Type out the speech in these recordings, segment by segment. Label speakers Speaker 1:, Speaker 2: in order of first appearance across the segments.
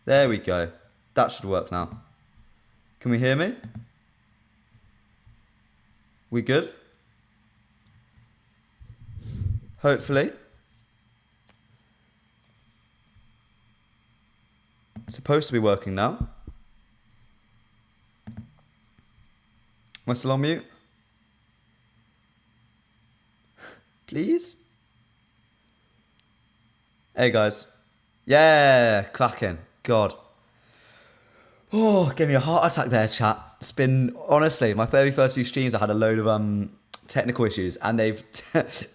Speaker 1: There we go. That should work now. Can we hear me? We good? Hopefully. It's supposed to be working now. Am I still on mute? Please? Hey guys. Yeah, cracking. God. Oh, gave me a heart attack there, chat. It's been, honestly, my very first few streams, I had a load of technical issues, and they've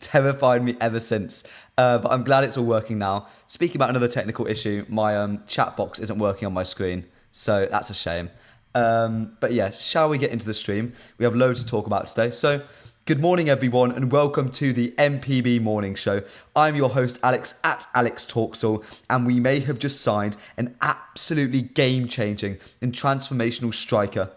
Speaker 1: terrified me ever since. But I'm glad it's all working now. Speaking about another technical issue, my chat box isn't working on my screen, so that's a shame. But yeah, shall we get into the stream? We have loads to talk about today. So, good morning, everyone, and welcome to the MPB Morning Show. I'm your host, Alex, at Alex Talksall, and we may have just signed an absolutely game-changing and transformational striker.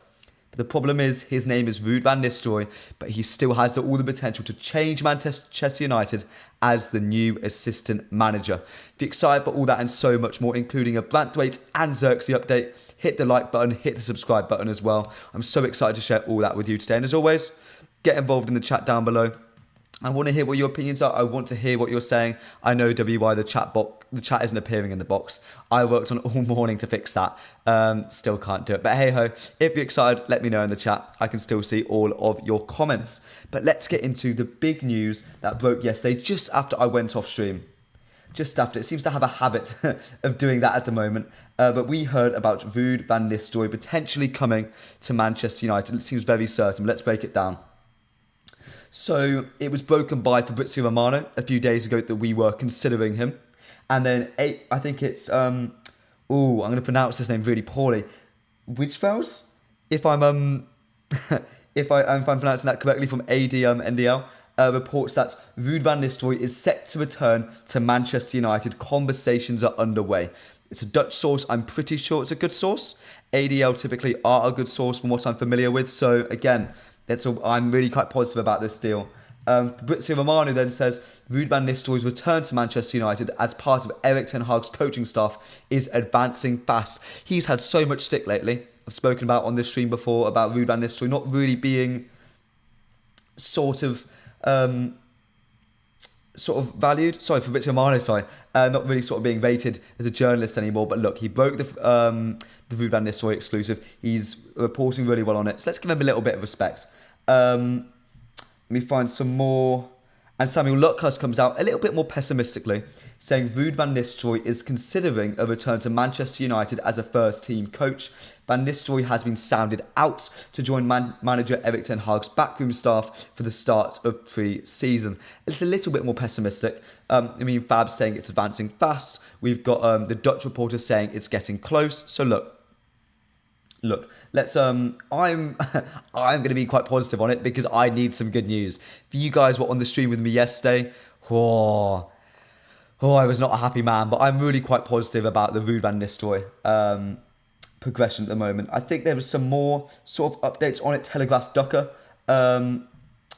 Speaker 1: But the problem is, his name is Ruud van Nistelrooy, but he still has all the potential to change Manchester United as the new assistant manager. If you're excited for all that and so much more, including a Brandthwaite and Xerxes update, hit the like button, hit the subscribe button as well. I'm so excited to share all that with you today. And as always, get involved in the chat down below. I want to hear what your opinions are. I want to hear what you're saying. I know WY, the chat isn't appearing in the box. I worked on it all morning to fix that. Still can't do it. But hey ho, if you're excited, let me know in the chat. I can still see all of your comments. But let's get into the big news that broke yesterday, just after I went off stream. Just after. It seems to have a habit of doing that at the moment. But we heard about Ruud van Nistelrooy potentially coming to Manchester United. It seems very certain. Let's break it down. So it was broken by Fabrizio Romano a few days ago that we were considering him. And then I think it's, I'm going to pronounce this name really poorly. Wijfels? If I'm if I'm pronouncing that correctly, from NDL, reports that Ruud van Nistelrooy is set to return to Manchester United. Conversations are underway. It's a Dutch source. I'm pretty sure it's a good source. ADL typically are a good source from what I'm familiar with. So again, I'm really quite positive about this deal. Fabrizio Romano then says Ruud van Nistelrooy's return to Manchester United as part of Erik ten Hag's coaching staff is advancing fast. He's had so much stick lately. I've spoken about on this stream before about Ruud van Nistelrooy not really being sort of valued. Sorry, Fabrizio Romano, not really sort of being rated as a journalist anymore. But look, he broke the Ruud van Nistelrooy exclusive. He's reporting really well on it. So let's give him a little bit of respect. Let me find some more. And Samuel Luckhurst comes out a little bit more pessimistically, saying Ruud van Nistelrooy is considering a return to Manchester United as a first-team coach. Van Nistelrooy has been sounded out to join manager Erik ten Hag's backroom staff for the start of pre-season. It's a little bit more pessimistic. Fab's saying it's advancing fast. We've got the Dutch reporter saying it's getting close. So look, let's I'm going to be quite positive on it because I need some good news. If you guys were on the stream with me yesterday, I was not a happy man, but I'm really quite positive about the Ruud van Nistelrooy progression at the moment. I think there was some more sort of updates on it. Telegraph Ducker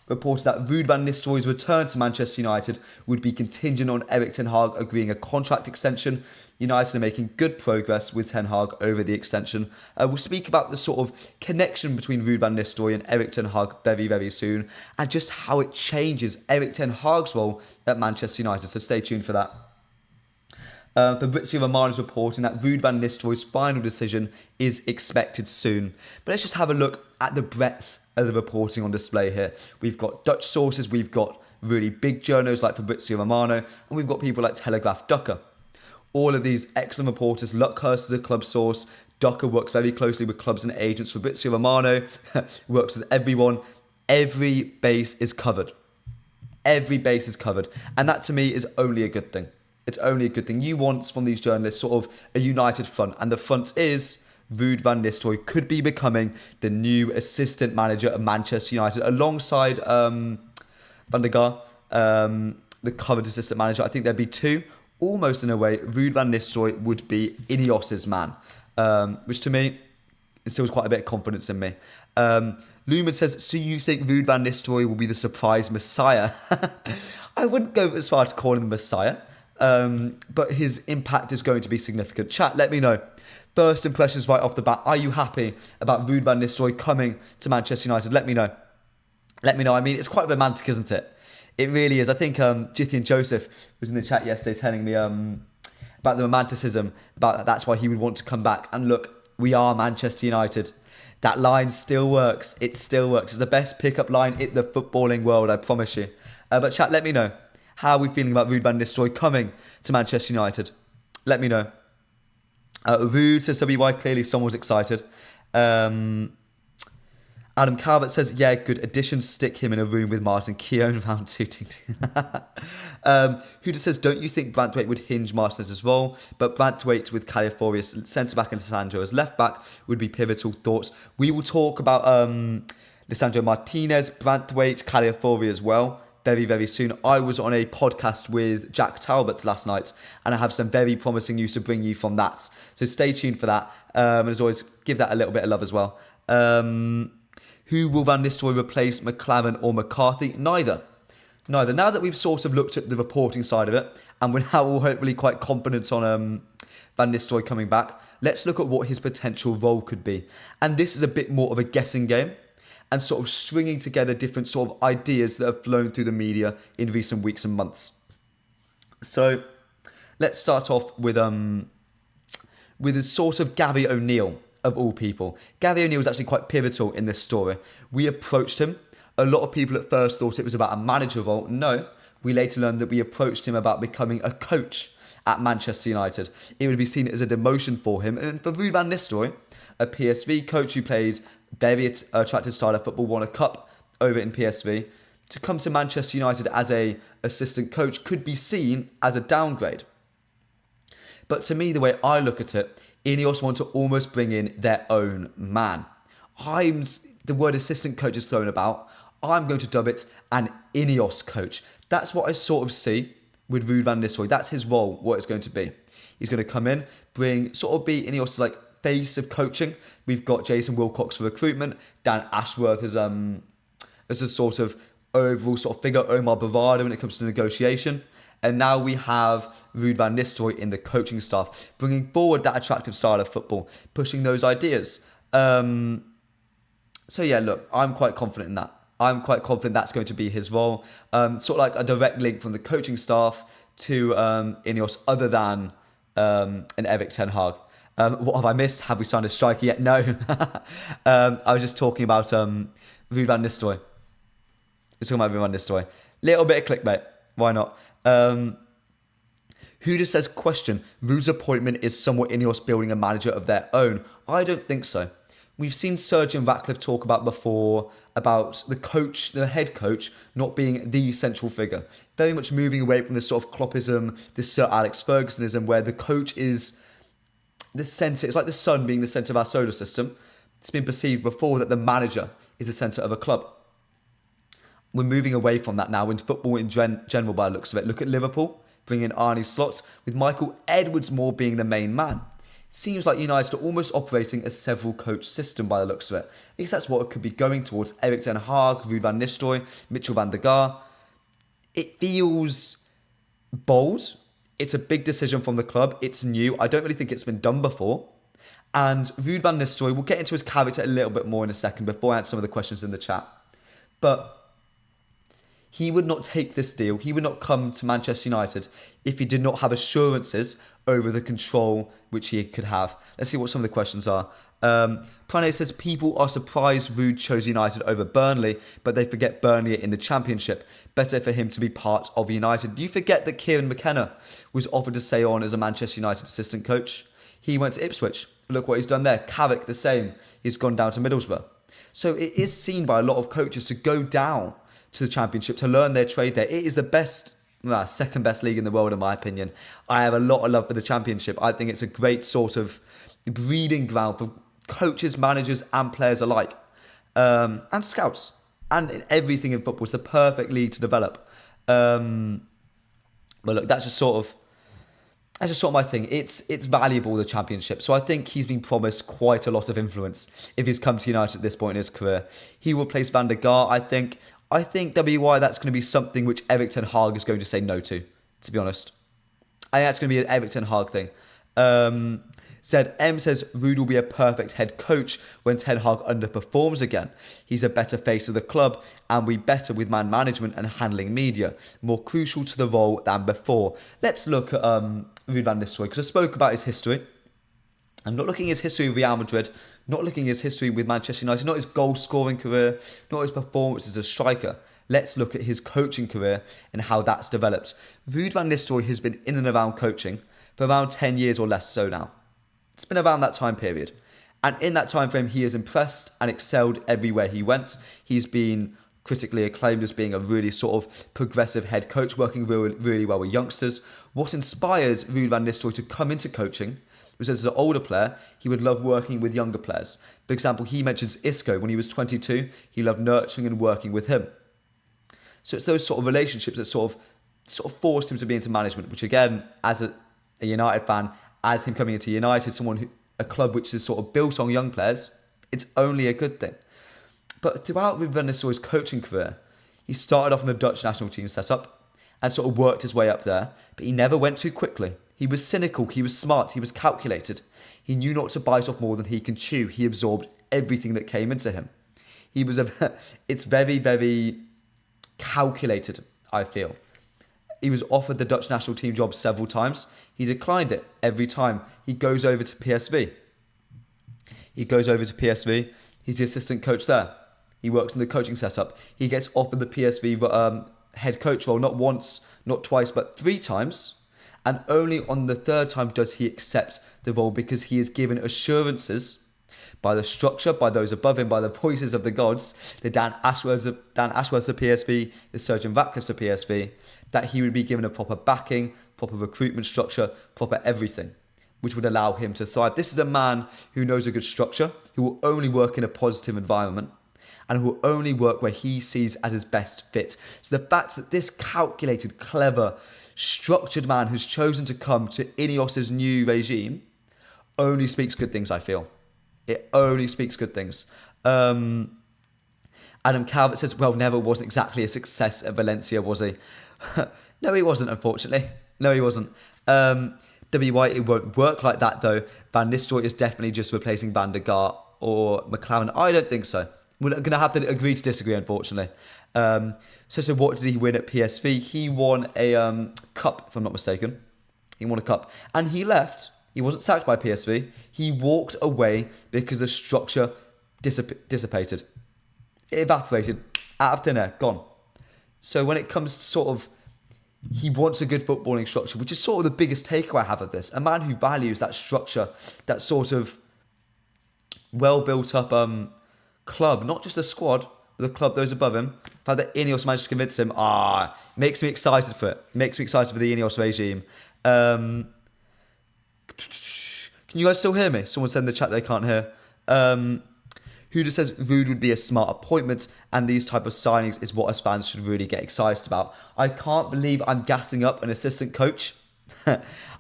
Speaker 1: reported that Ruud van Nistelrooy's return to Manchester United would be contingent on Erik ten Hag agreeing a contract extension. United are making good progress with Ten Hag over the extension. We'll speak about the sort of connection between Ruud van Nistelrooy and Erik ten Hag very, very soon, and just how it changes Erik ten Hag's role at Manchester United. So stay tuned for that. Fabrizio Romano is reporting that Ruud van Nistelrooy's final decision is expected soon. But let's just have a look at the breadth of the reporting on display here. We've got Dutch sources, we've got really big journals like Fabrizio Romano, and we've got people like Telegraph Ducker. All of these excellent reporters. Luckhurst is a club source. Ducker works very closely with clubs and agents. Fabrizio Romano works with everyone. Every base is covered. Every base is covered. And that to me is only a good thing. It's only a good thing. You want from these journalists sort of a united front. And the front is Ruud van Nistelrooy could be becoming the new assistant manager of Manchester United alongside Van der Gaar, the current assistant manager. I think there'd be two. Almost in a way, Ruud van Nistelrooy would be INEOS's man, which to me instills quite a bit of confidence in me. Lumen says, so you think Ruud van Nistelrooy will be the surprise messiah? I wouldn't go as far as calling him Messiah. But his impact is going to be significant. Chat, let me know. First impressions right off the bat. Are you happy about Ruud van Nistelrooy coming to Manchester United? Let me know. Let me know. I mean, it's quite romantic, isn't it? It really is. I think Jithian Joseph was in the chat yesterday telling me about the romanticism, about that's why he would want to come back. And look, we are Manchester United. That line still works. It still works. It's the best pickup line in the footballing world, I promise you. But chat, let me know. How are we feeling about Ruud van Nistelrooy coming to Manchester United? Let me know. Ruud says WY, clearly someone's excited. Adam Calvert says, yeah, good addition. Stick him in a room with Martin Keown round tooting. Huda says, don't you think Branthwaite would hinge Martinez's role? But Branthwaite with Californius centre-back and Lisandro as left-back would be pivotal. Thoughts? We will talk about Lisandro Martinez, Branthwaite, California as well very, very soon. I was on a podcast with Jack Talbot last night, and I have some very promising news to bring you from that. So stay tuned for that. And as always, give that a little bit of love as well. Who will Van Nistelrooy replace, McLaren or McCarthy? Neither. Now that we've sort of looked at the reporting side of it, and we're now all hopefully quite confident on Van Nistelrooy coming back, let's look at what his potential role could be. And this is a bit more of a guessing game, and sort of stringing together different sort of ideas that have flown through the media in recent weeks and months. So let's start off with a sort of Gary O'Neill. Of all people. Gary O'Neill was actually quite pivotal in this story. We approached him. A lot of people at first thought it was about a manager role. No, we later learned that we approached him about becoming a coach at Manchester United. It would be seen as a demotion for him. And for Ruud van Nistelrooy, a PSV coach who played very attractive style of football, won a cup over in PSV, to come to Manchester United as a assistant coach could be seen as a downgrade. But to me, the way I look at it, INEOS want to almost bring in their own man. The word assistant coach is thrown about. I'm going to dub it an INEOS coach. That's what I sort of see with Ruud van Nistelrooy. That's his role, what it's going to be. He's going to come in, be INEOS like face of coaching. We've got Jason Wilcox for recruitment, Dan Ashworth as a sort of overall sort of figure, Omar Bavada when it comes to negotiation. And now we have Ruud van Nistelrooy in the coaching staff, bringing forward that attractive style of football, pushing those ideas. So yeah, look, I'm quite confident in that. I'm quite confident that's going to be his role. Sort of like a direct link from the coaching staff to INEOS other than an Erik ten Hag. What have I missed? Have we signed a striker yet? No. I was just talking about Ruud van Nistelrooy. Just talking about Ruud van Nistelrooy. Little bit of clickbait. Why not? Huda says, question, Ruud's appointment is somewhat INEOS building a manager of their own. I don't think so. We've seen Sergeant Ratcliffe talk about before about the head coach, not being the central figure. Very much moving away from this sort of Kloppism, this Sir Alex Fergusonism, where the coach is the centre. It's like the sun being the centre of our solar system. It's been perceived before that the manager is the centre of a club. We're moving away from that now in football in general by the looks of it. Look at Liverpool, bring in Arne Slot, with Michael Edwards more being the main man. Seems like United are almost operating a several coach system by the looks of it. At least that's what it could be going towards. Erik ten Hag, Ruud van Nistelrooy, Mitchell van der Gaar. It feels bold. It's a big decision from the club. It's new. I don't really think it's been done before. And Ruud van Nistelrooy, we'll get into his character a little bit more in a second before I answer some of the questions in the chat. But he would not take this deal. He would not come to Manchester United if he did not have assurances over the control which he could have. Let's see what some of the questions are. Prane says, people are surprised Ruud chose United over Burnley, but they forget Burnley are in the Championship. Better for him to be part of United. You forget that Kieran McKenna was offered to stay on as a Manchester United assistant coach. He went to Ipswich. Look what he's done there. Carrick, the same. He's gone down to Middlesbrough. So it is seen by a lot of coaches to go down to the Championship, to learn their trade there. It is the best, second best league in the world in my opinion. I have a lot of love for the Championship. I think it's a great sort of breeding ground for coaches, managers and players alike. And scouts. And everything in football. It's the perfect league to develop. But look, that's just sort of my thing. It's valuable, the Championship. So I think he's been promised quite a lot of influence if he's come to United at this point in his career. He will replace Van der Gaar, I think WY, that's going to be something which Erik ten Hag is going to say no to be honest. I think that's going to be an Eric Ten Hag thing. Said M says Ruud will be a perfect head coach when Ten Hag underperforms again. He's a better face of the club and will be better with man management and handling media, more crucial to the role than before. Let's look at Ruud van Nistelrooy, because I spoke about his history. I'm not looking at his history with Real Madrid, not looking at his history with Manchester United, not his goal-scoring career, not his performance as a striker. Let's look at his coaching career and how that's developed. Ruud van Nistelrooy has been in and around coaching for around 10 years or less so now. It's been around that time period. And in that time frame, he has impressed and excelled everywhere he went. He's been critically acclaimed as being a really sort of progressive head coach, working really, really well with youngsters. What inspired Ruud van Nistelrooy to come into coaching was, as an older player, he would love working with younger players. For example, he mentions Isco when he was 22. He loved nurturing and working with him. So it's those sort of relationships that sort of forced him to be into management, which again, as a United fan, as him coming into United, a club which is sort of built on young players, it's only a good thing. But throughout Ruud van Nistelrooy's coaching career, he started off in the Dutch national team setup and sort of worked his way up there, but he never went too quickly. He was cynical, he was smart, he was calculated. He knew not to bite off more than he can chew. He absorbed everything that came into him. It's very, very calculated, I feel. He was offered the Dutch national team job several times. He declined it every time. He goes over to PSV. He's the assistant coach there. He works in the coaching setup. He gets offered the PSV head coach role not once, not twice, but 3 times. And only on the 3rd time does he accept the role, because he is given assurances by the structure, by those above him, by the voices of the gods, the Dan Ashworths of PSV, the Sergeant Ratcliffes of PSV, that he would be given a proper backing, proper recruitment structure, proper everything, which would allow him to thrive. This is a man who knows a good structure, who will only work in a positive environment, and who will only work where he sees as his best fit. So the fact that this calculated, clever, structured man has chosen to come to INEOS's new regime only speaks good things, I feel. It only speaks good things. Adam Calvert says, well, Neville wasn't exactly a success at Valencia, was he? No, he wasn't, unfortunately. No, he wasn't. W. White, it won't work like that, though. Van Nistelrooy is definitely just replacing Van der Gaart or McLaren. I don't think so. We're going to have to agree to disagree, unfortunately. So what did he win at PSV? He won a cup, if I'm not mistaken. He won a cup. And he left. He wasn't sacked by PSV. He walked away because the structure dissipated. It evaporated. Out of thin air. Gone. So when it comes to sort of, he wants a good footballing structure, which is sort of the biggest takeaway I have of this. A man who values that structure, that sort of well built up club, not just the squad, but the club, those above him. The fact that INEOS managed to convince him, makes me excited for it. Makes me excited for the INEOS regime. Can you guys still hear me? Someone said in the chat they can't hear. Huda says Ruud would be a smart appointment, and these type of signings is what us fans should really get excited about. I can't believe I'm gassing up an assistant coach.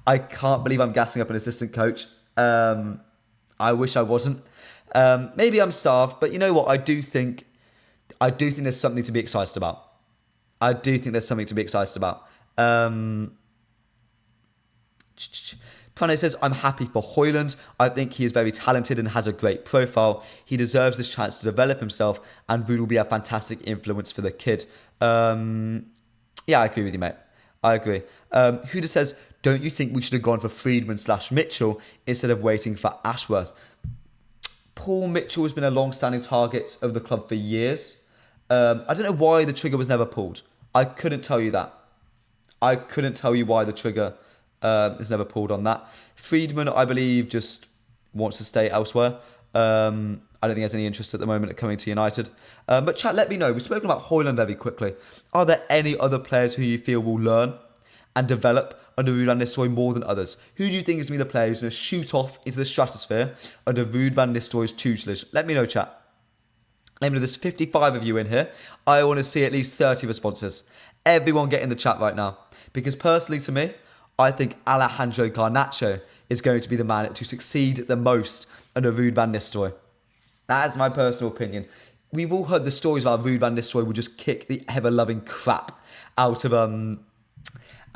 Speaker 1: I can't believe I'm gassing up an assistant coach. I wish I wasn't. Maybe I'm starved, but you know what? I do think there's something to be excited about. Prane says, I'm happy for Højlund. I think he is very talented and has a great profile. He deserves this chance to develop himself, and Ruud will be a fantastic influence for the kid. Yeah, I agree with you, mate. I agree. Huda says, don't you think we should have gone for Friedman/Mitchell instead of waiting for Ashworth? Paul Mitchell has been a long-standing target of the club for years. I don't know why the trigger was never pulled. I couldn't tell you that. I couldn't tell you why the trigger is never pulled on that. Friedman, I believe, just wants to stay elsewhere. I don't think he has any interest at the moment at coming to United. But chat, let me know. We've spoken about Højlund very quickly. Are there any other players who you feel will learn and develop under Ruud van Nistelrooy more than others? Who do you think is going to be the player who's going to shoot off into the stratosphere under Ruud van Nistelrooy's tutelage? Let me know, chat. Let me know. There's 55 of you in here. I want to see at least 30 responses. Everyone get in the chat right now. Because personally to me, I think Alejandro Garnacho is going to be the man to succeed the most under Ruud van Nistelrooy. That is my personal opinion. We've all heard the stories about Ruud van Nistelrooy will just kick the ever-loving crap out of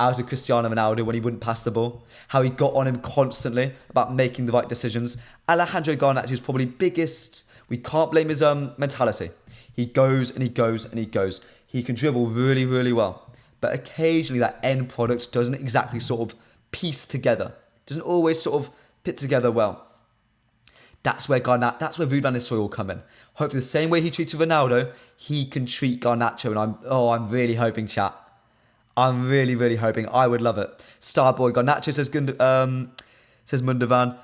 Speaker 1: out of Cristiano Ronaldo when he wouldn't pass the ball, how he got on him constantly about making the right decisions. Alejandro Garnacho's probably biggest, we can't blame his mentality. He goes and he goes and he goes. He can dribble really, really well. But occasionally that end product doesn't exactly sort of piece together. Doesn't always sort of fit together well. That's where Ruud van Nistelrooy will come in. Hopefully the same way he treated Ronaldo, he can treat Garnacho. And I'm really hoping, chat. I'm really, really hoping. I would love it. Starboy Garnacho says Mundavan.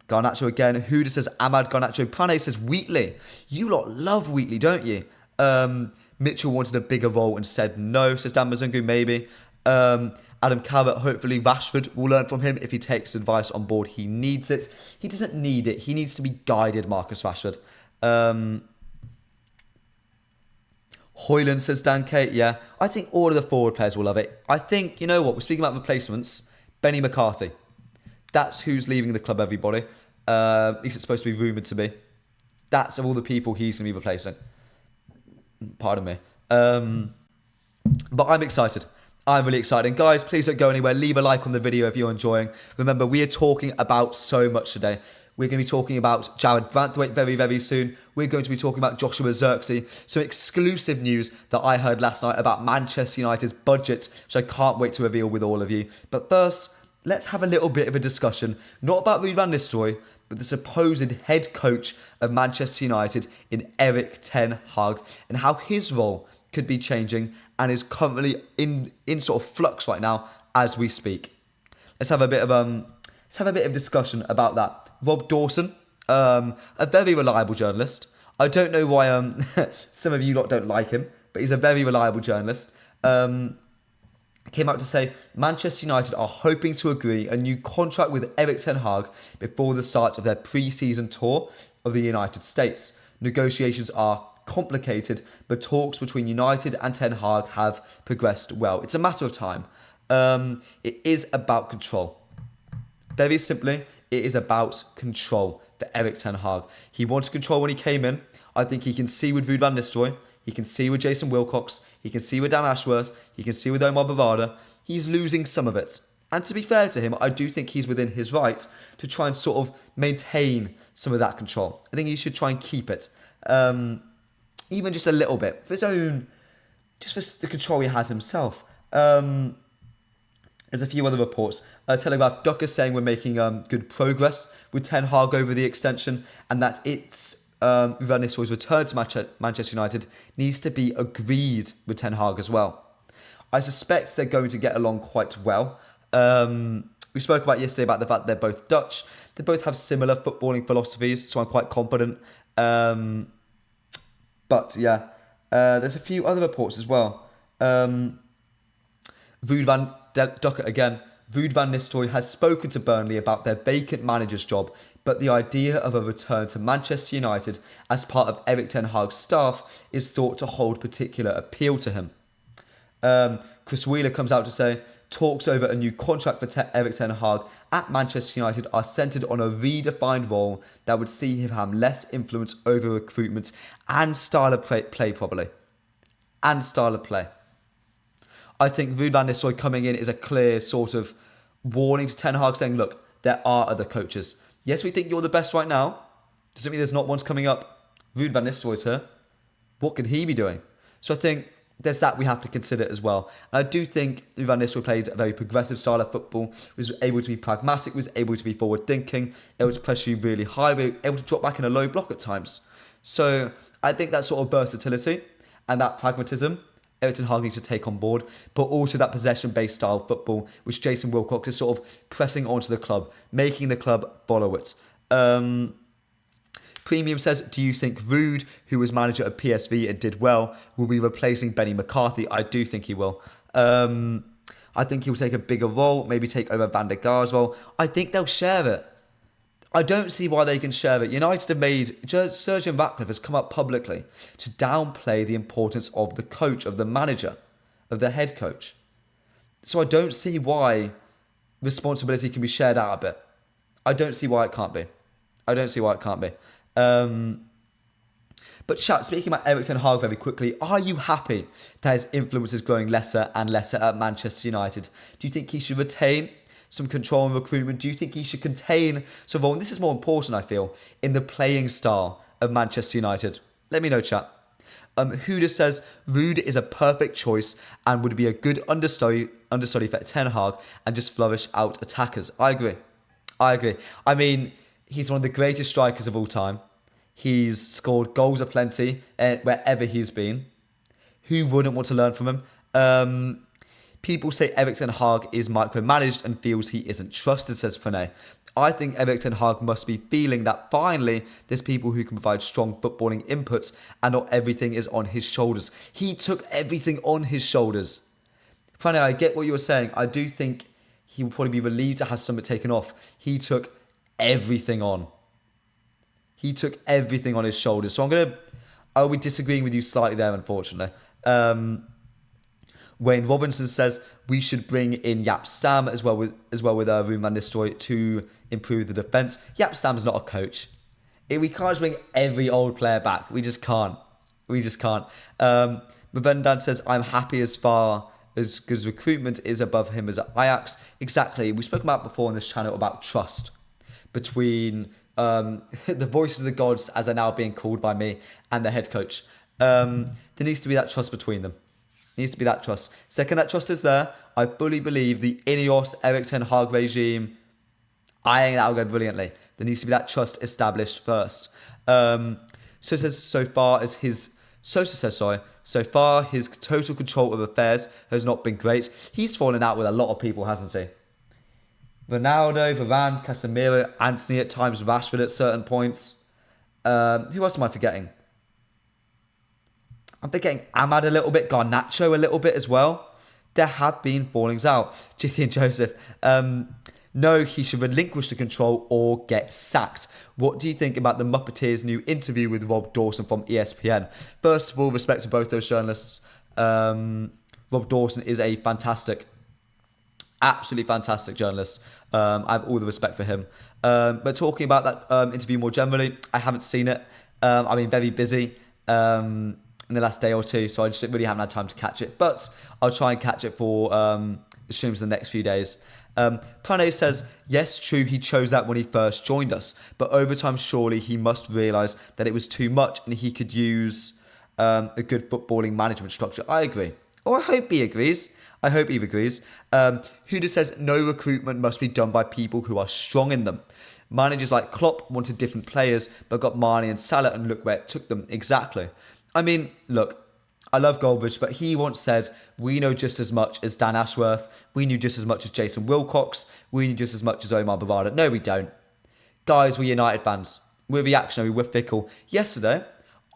Speaker 1: Garnacho again. Huda says Ahmad Garnacho. Prane says Wheatley. You lot love Wheatley, don't you? Mitchell wanted a bigger role and said no, says Dan Mazungu, maybe. Adam Cabot, hopefully Rashford will learn from him if he takes advice on board. He needs it. He doesn't need it. He needs to be guided, Marcus Rashford. Hoyland, says Dan Kate. Yeah, I think all of the forward players will love it. I think, you know what, we're speaking about replacements. Benny McCarthy. That's who's leaving the club, everybody. At least it's supposed to be rumoured to be. That's of all the people he's going to be replacing. Pardon me. But I'm excited. I'm really excited. And guys, please don't go anywhere. Leave a like on the video if you're enjoying. Remember, we are talking about so much today. We're going to be talking about Jared Branthwaite very, very soon. We're going to be talking about Joshua Zirkzee. Some exclusive news that I heard last night about Manchester United's budget, which I can't wait to reveal with all of you. But first, let's have a little bit of a discussion, not about Ruud van Nistelrooy, but the supposed head coach of Manchester United in Erik ten Hag, and how his role could be changing and is currently in sort of flux right now as we speak. Let's have a bit of discussion about that. Rob Dawson, a very reliable journalist. I don't know why some of you lot don't like him, but he's a very reliable journalist. Came out to say Manchester United are hoping to agree a new contract with Erik ten Hag before the start of their pre-season tour of the United States. Negotiations are complicated, but talks between United and ten Hag have progressed well. It's a matter of time. It is about control. Very simply, it is about control for Erik ten Hag. He wanted control when he came in. I think he can see with Ruud van Nistelrooy. He can see with Jason Wilcox. He can see with Dan Ashworth. He can see with Omar Bavada. He's losing some of it. And to be fair to him, I do think he's within his right to try and sort of maintain some of that control. I think he should try and keep it. Even just a little bit. For his own, just for the control he has himself. There's a few other reports. Telegraph Ducker saying we're making good progress with ten Hag over the extension, and that it's Van Nistelrooy's return to Manchester United needs to be agreed with ten Hag as well. I suspect they're going to get along quite well. We spoke about yesterday about the fact they're both Dutch. They both have similar footballing philosophies, so I'm quite confident. But yeah, there's a few other reports as well. Ruud van Ducker again. Ruud van Nistelrooy has spoken to Burnley about their vacant manager's job, but the idea of a return to Manchester United as part of Erik ten Hag's staff is thought to hold particular appeal to him. Chris Wheeler comes out to say, talks over a new contract for Erik ten Hag at Manchester United are centred on a redefined role that would see him have less influence over recruitment and style of play probably. And style of play. I think Ruud van Nistelrooy coming in is a clear sort of warning to ten Hag saying, look, there are other coaches. Yes, we think you're the best right now. Doesn't mean there's not ones coming up. Ruud van Nistelrooy's here. What could he be doing? So I think there's that we have to consider as well. And I do think Ruud van Nistelrooy played a very progressive style of football, was able to be pragmatic, was able to be forward-thinking, able to press you really high, able to drop back in a low block at times. So I think that sort of versatility and that pragmatism Erik ten Hag needs to take on board, but also that possession-based style of football, which Jason Wilcox is sort of pressing onto the club, making the club follow it. Premium says, do you think Ruud, who was manager at PSV and did well, will be replacing Benny McCarthy? I do think he will. I think he'll take a bigger role, maybe take over Van der Gaar's role. I think they'll share it. I don't see why they can share it. United have made, Sir Jim Ratcliffe has come up publicly to downplay the importance of the coach, of the manager, of the head coach. So I don't see why responsibility can be shared out a bit. I don't see why it can't be. But But chat, speaking about Erik ten Hag very quickly, are you happy that his influence is growing lesser and lesser at Manchester United? Do you think he should retain some control and recruitment? Do you think he should contain some role? And this is more important, I feel, in the playing style of Manchester United. Let me know, chat. Huda says Ruud is a perfect choice and would be a good understudy for Ten Hag and just flourish out attackers. I agree. I mean, he's one of the greatest strikers of all time. He's scored goals aplenty wherever he's been. Who wouldn't want to learn from him? People say Erik ten Hag is micromanaged and feels he isn't trusted, says Frenay. I think Erik ten Hag must be feeling that finally there's people who can provide strong footballing inputs and not everything is on his shoulders. He took everything on his shoulders. Frenay, I get what you were saying. I do think he will probably be relieved to have something taken off. He took everything on. He took everything on his shoulders. So I'll be disagreeing with you slightly there, unfortunately. Wayne Robinson says we should bring in Jaap Stam as well with Ruud van Nistelrooy to improve the defence. Jaap Stam's not a coach. We can't just bring every old player back. We just can't. Mavendan says I'm happy as far as good as recruitment is above him as at Ajax. Exactly. We've spoken about before on this channel about trust between the voices of the gods, as they're now being called by me, and the head coach. There needs to be that trust between them. Needs to be that trust. Second, that trust is there. I fully believe the INEOS Erik ten Hag regime, I think that'll go brilliantly. There needs to be that trust established first. So far his total control of affairs has not been great. He's fallen out with a lot of people, hasn't he? Ronaldo, Varane, Casemiro, Antony at times, Rashford at certain points. Who else am I forgetting? I'm forgetting Ahmad a little bit, Garnacho a little bit as well. There have been fallings out. Jithy and Joseph. No, he should relinquish the control or get sacked. What do you think about the Muppeteers' new interview with Rob Dawson from ESPN? First of all, respect to both those journalists. Rob Dawson is a absolutely fantastic journalist. I have all the respect for him. But talking about that interview more generally, I haven't seen it. I've been very busy in the last day or two, so I just really haven't had time to catch it. But I'll try and catch it for the streams in the next few days. Prane says, yes, true, he chose that when he first joined us. But over time, surely he must realise that it was too much and he could use a good footballing management structure. I agree. Or I hope he agrees. Huda says, no recruitment must be done by people who are strong in them. Managers like Klopp wanted different players, but got Mane and Salah, and look where it took them. Exactly. I mean, look, I love Goldbridge, but he once said, we know just as much as Dan Ashworth. We knew just as much as Jason Wilcox. We knew just as much as Omar Bavada. No, we don't. Guys, we're United fans. We're reactionary. We're fickle. Yesterday,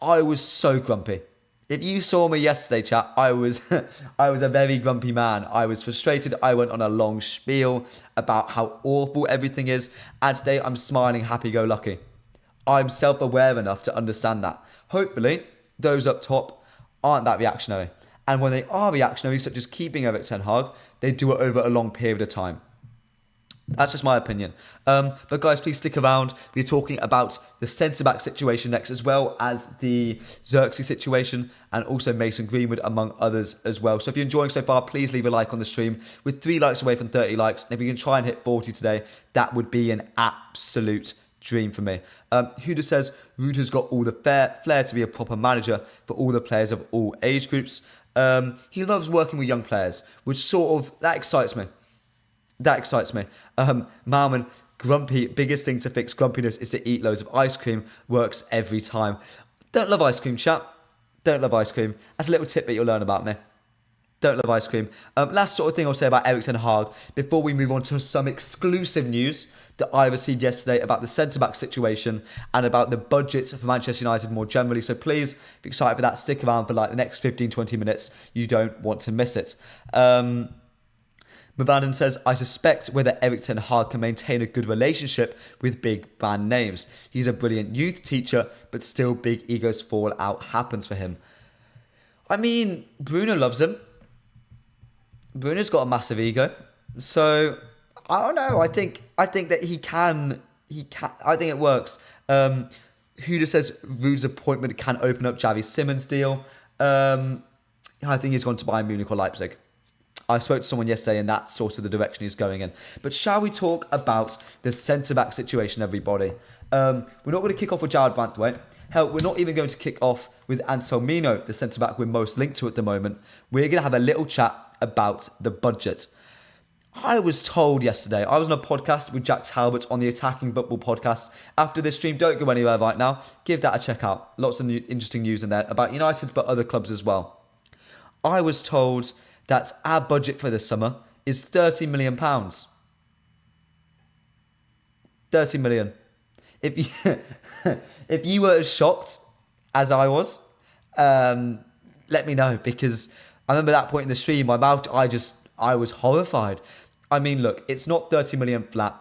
Speaker 1: I was so grumpy. If you saw me yesterday, chat, I was a very grumpy man. I was frustrated. I went on a long spiel about how awful everything is. And today, I'm smiling, happy-go-lucky. I'm self-aware enough to understand that. Hopefully, those up top aren't that reactionary. And when they are reactionary, such as keeping Erik ten Hag, they do it over a long period of time. That's just my opinion. But guys, please stick around. We're talking about the centre-back situation next, as well as the Xerxes situation and also Mason Greenwood, among others as well. So if you're enjoying so far, please leave a like on the stream. We're 3 likes away from 30 likes. And if we can try and hit 40 today, that would be an absolute dream for me. Huda says Ruud has got all the flair to be a proper manager for all the players of all age groups. He loves working with young players, which that excites me. Malman, grumpy, biggest thing to fix grumpiness is to eat loads of ice cream. Works every time. Don't love ice cream, chap. Don't love ice cream. That's a little tip that you'll learn about me. Don't love ice cream. Last sort of thing I'll say about Erik ten Hag before we move on to some exclusive news that I received yesterday about the centre-back situation and about the budget for Manchester United more generally. So please, if you're excited for that, stick around for like the next 15-20 minutes. You don't want to miss it. Mavadan says, I suspect whether Erik ten Hag can maintain a good relationship with big brand names. He's a brilliant youth teacher, but still big egos fall out happens for him. I mean, Bruno loves him. Bruno's got a massive ego. So, I don't know. I think that he can. I think it works. Huda says Rude's appointment can open up Xavi Simons deal. I think he's gone to Bayern Munich or Leipzig. I spoke to someone yesterday and that's sort of the direction he's going in. But shall we talk about the centre-back situation, everybody? We're not going to kick off with Jared Brantwaite. Hell, we're not even going to kick off with Anselmino, the centre-back we're most linked to at the moment. We're going to have a little chat about the budget. I was told yesterday, I was on a podcast with Jack Talbot on the Attacking Football podcast. After this stream, don't go anywhere right now. Give that a check out. Lots of interesting news in there about United, but other clubs as well. I was told that our budget for this summer is £30 million. 30 million. If you were as shocked as I was, let me know, because I remember that point in the stream, I was horrified. I mean, look, it's not 30 million flat.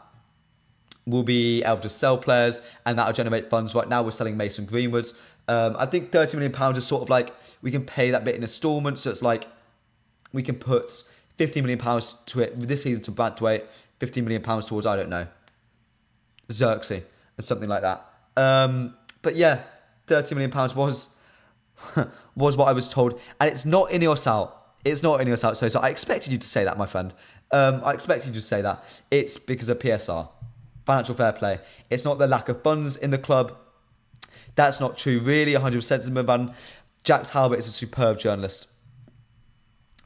Speaker 1: We'll be able to sell players and that'll generate funds. Right now we're selling Mason Greenwood. I think £30 million is sort of like, we can pay that bit in installments. So it's like, we can put £50 million to it this season to Brantwaite, £15 million towards, I don't know, Xerxes or something like that. But yeah, £30 million was was what I was told. And it's not INEOS out. It's not INEOS out. So I expected you to say that, my friend. I expected you to say that. It's because of PSR, financial fair play. It's not the lack of funds in the club. That's not true, really, 100%. Man. Jack Talbot is a superb journalist.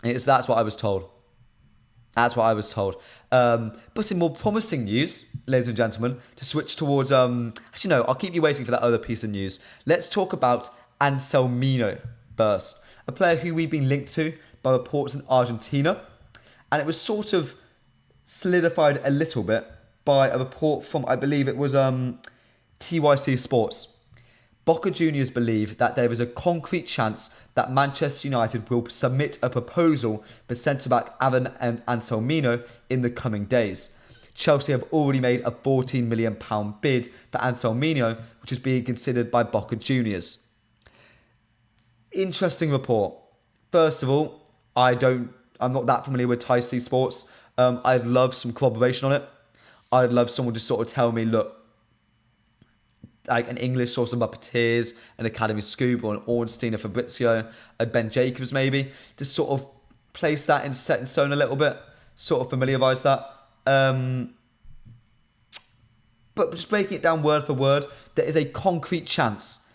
Speaker 1: That's what I was told. That's what I was told. But in more promising news, ladies and gentlemen, to switch towards... actually, no, I'll keep you waiting for that other piece of news. Let's talk about Anselmino first. A player who we've been linked to by reports in Argentina. And it was sort of solidified a little bit by a report from, I believe it was TYC Sports. Boca Juniors believe that there is a concrete chance that Manchester United will submit a proposal for centre-back Aaron Anselmino in the coming days. Chelsea have already made a £14 million bid for Anselmino, which is being considered by Boca Juniors. Interesting report. First of all, I'm not that familiar with TYC Sports. I'd love some corroboration on it. I'd love someone to sort of tell me, look, like an English source of Muppeteers, an Academy Scoop, or an Ornstein, a Fabrizio, a Ben Jacobs maybe, to sort of place that in set in stone a little bit, sort of familiarise that. But just breaking it down word for word, there is a concrete chance.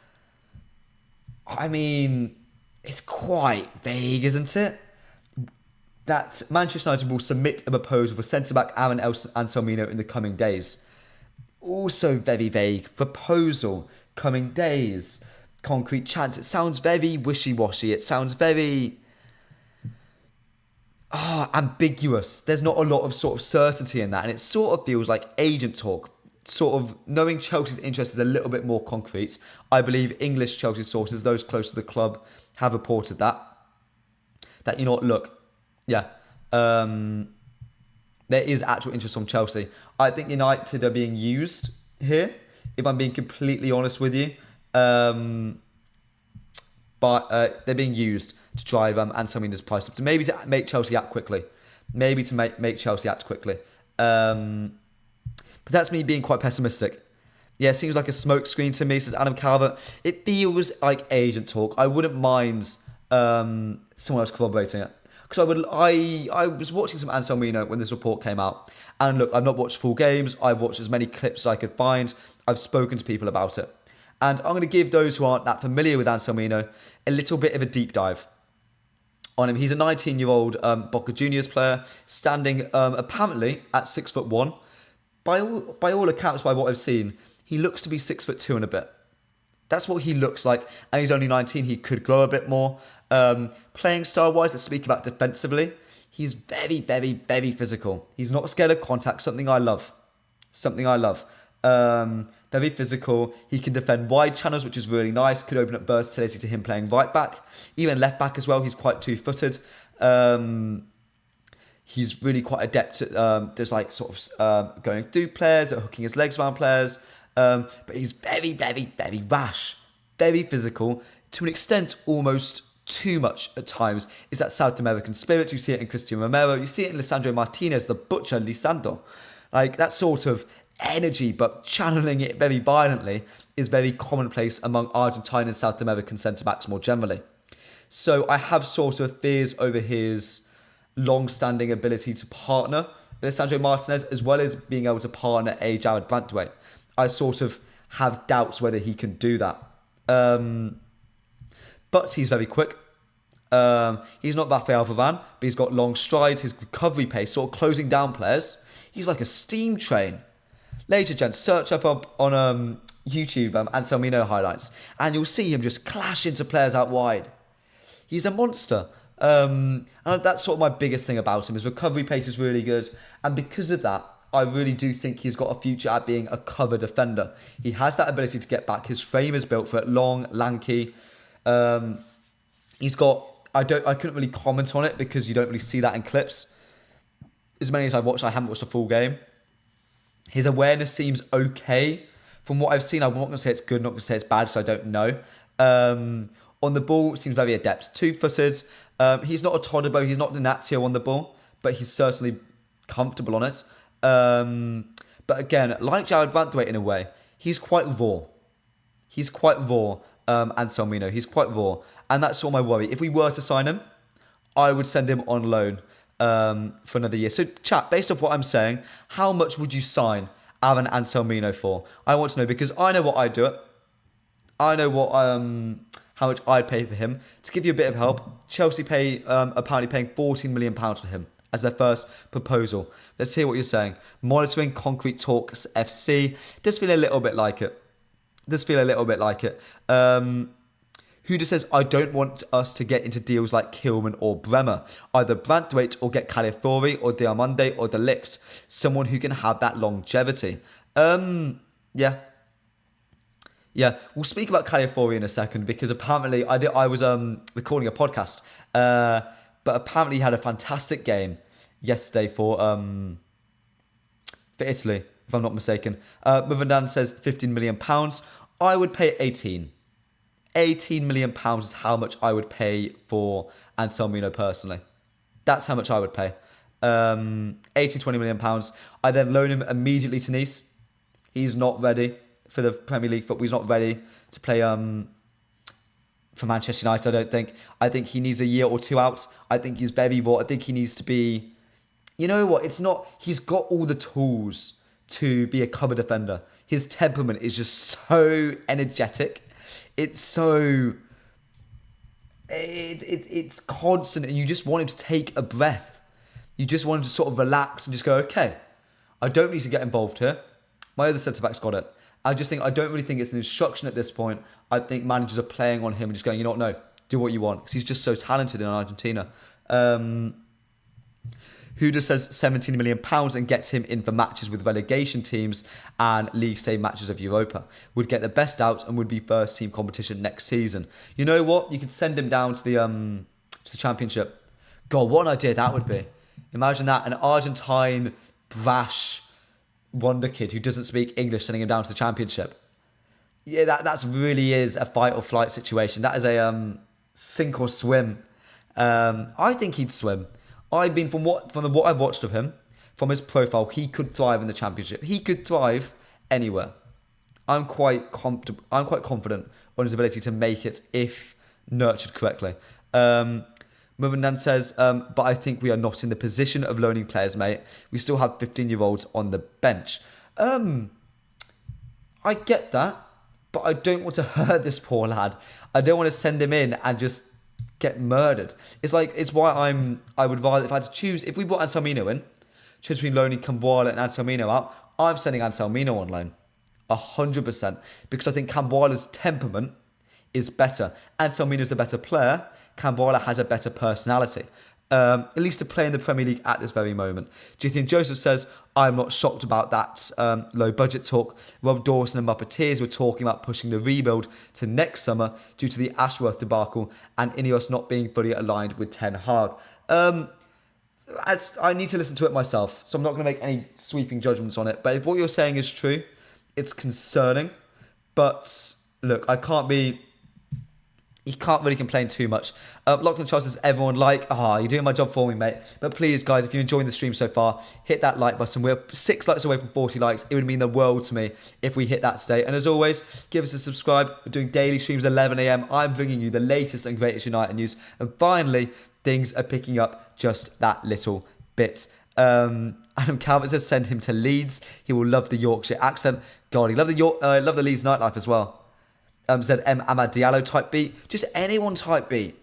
Speaker 1: I mean, it's quite vague, isn't it? That Manchester United will submit a proposal for centre-back Aaron Anselmino in the coming days. Also very vague. Proposal, coming days, concrete chance. It sounds very wishy-washy. It sounds very ambiguous. There's not a lot of sort of certainty in that. And it sort of feels like agent talk. Sort of knowing Chelsea's interest is a little bit more concrete. I believe English Chelsea sources, those close to the club, have reported that. That, you know what, look, yeah, there is actual interest from Chelsea. I think United are being used here, if I'm being completely honest with you. But they're being used to drive Anselmino's price up, to maybe to make Chelsea act quickly. Maybe to make Chelsea act quickly. But that's me being quite pessimistic. Yeah, it seems like a smokescreen to me, says Adam Calvert. It feels like agent talk. I wouldn't mind someone else corroborating it. Because I was watching some Anselmino when this report came out. And look, I've not watched full games. I've watched as many clips as I could find. I've spoken to people about it. And I'm going to give those who aren't that familiar with Anselmino a little bit of a deep dive on him. He's a 19-year-old Boca Juniors player, standing apparently at 6'1". By all accounts, by what I've seen, he looks to be 6'2" and a bit. That's what he looks like. And he's only 19. He could grow a bit more. Playing style-wise, let's speak about defensively. He's very, very, very physical. He's not scared of contact, something I love. Very physical. He can defend wide channels, which is really nice. Could open up versatility to him playing right back. Even left back as well. He's quite two-footed. He's really quite adept at just like sort of going through players, at hooking his legs around players. But he's very, very, very rash. Very physical. To an extent, almost too much at times. Is that South American spirit. You see it in Christian Romero. You see it in Lisandro Martinez, the butcher Lisandro. Like that sort of energy, but channeling it very violently is very commonplace among Argentine and South American centre-backs more generally. So I have sort of fears over his long-standing ability to partner with Sandro Martinez, as well as being able to partner a Jared Brantwaite. I sort of have doubts whether he can do that. But he's very quick. He's not Rafael Varane, but he's got long strides, his recovery pace, sort of closing down players. He's like a steam train. Later, gents, search up on YouTube Anselmino highlights, and you'll see him just clash into players out wide. He's a monster. And that's sort of my biggest thing about him. His recovery pace is really good. And because of that, I really do think he's got a future at being a cover defender. He has that ability to get back. His frame is built for it. Long, lanky. He's got... I couldn't really comment on it because you don't really see that in clips. As many as I've watched, I haven't watched a full game. His awareness seems okay. From what I've seen, I'm not going to say it's good, not going to say it's bad because I don't know. On the ball, seems very adept. Two-footed. He's not a Todibo, he's not Inácio on the ball, but he's certainly comfortable on it. But again, like Jared Brantwaite in a way, he's quite raw. He's quite raw, Anselmino. He's quite raw. And that's all my worry. If we were to sign him, I would send him on loan for another year. So, chat, based off what I'm saying, how much would you sign Aaron Anselmino for? I want to know because I know what I'd do it. I know what how much I'd pay for him. To give you a bit of help, Chelsea apparently paying £14 million for him as their first proposal. Let's hear what you're saying. Monitoring Concrete Talks FC. Does feel a little bit like it. Huda says, I don't want us to get into deals like Kilman or Bremer. Either Brantwaite or get Calafiori or Diamande or De Ligt. Someone who can have that longevity. Yeah, we'll speak about Calafiori in a second because apparently I was recording a podcast, but apparently he had a fantastic game yesterday for Italy, if I'm not mistaken. Muvandan says £15 million. I would pay 18. £18 million is how much I would pay for Anselmino personally. That's how much I would pay. 20 million pounds. I then loan him immediately to Nice. He's not ready for the Premier League football. He's not ready to play for Manchester United, I don't think. I think he needs a year or two out. I think he's very raw. I think he needs to be... You know what? It's not... He's got all the tools to be a cover defender. His temperament is just so energetic. It's so... It's constant and you just want him to take a breath. You just want him to sort of relax and just go, okay, I don't need to get involved here. My other centre-back's got it. I don't really think it's an instruction at this point. I think managers are playing on him and just going, you know what, no, do what you want. Because he's just so talented in Argentina. Huda says £17 million and gets him in for matches with relegation teams and league stage matches of Europa. Would get the best out and would be first team competition next season. You know what? You could send him down to the championship. God, what an idea that would be. Imagine that, an Argentine, brash wonder kid who doesn't speak English sending him down to the championship. Yeah, that really is a fight or flight situation. That is a sink or swim. I think he'd swim. From what I've watched of him, from his profile, he could thrive in the championship. He could thrive anywhere. I'm quite confident on his ability to make it if nurtured correctly. Muvandan says, but I think we are not in the position of loaning players, mate. We still have 15-year-olds on the bench. I get that, but I don't want to hurt this poor lad. I don't want to send him in and just get murdered. It's why I would rather, if I had to choose, if we brought Anselmino in, choose between loaning Camboire and Anselmino out, I'm sending Anselmino on loan. 100%. Because I think Camboire's temperament is better. Anselmino's the better player. Camboire has a better personality. At least to play in the Premier League at this very moment. Jithian Joseph says, I'm not shocked about that low budget talk. Rob Dawson and Muppeteers were talking about pushing the rebuild to next summer due to the Ashworth debacle and INEOS not being fully aligned with Ten Hag. I need to listen to it myself, so I'm not going to make any sweeping judgments on it. But if what you're saying is true, it's concerning. But look, I can't be You can't really complain too much. Lachlan Charles says, everyone you're doing my job for me, mate. But please, guys, if you're enjoying the stream so far, hit that like button. We're 6 likes away from 40 likes. It would mean the world to me if we hit that today. And as always, give us a subscribe. We're doing daily streams at 11 a.m. I'm bringing you the latest and greatest United news. And finally, things are picking up just that little bit. Adam Calvert says, send him to Leeds. He will love the Yorkshire accent. God, he loved the Leeds nightlife as well. Said Amad Diallo type beat. Just anyone type beat.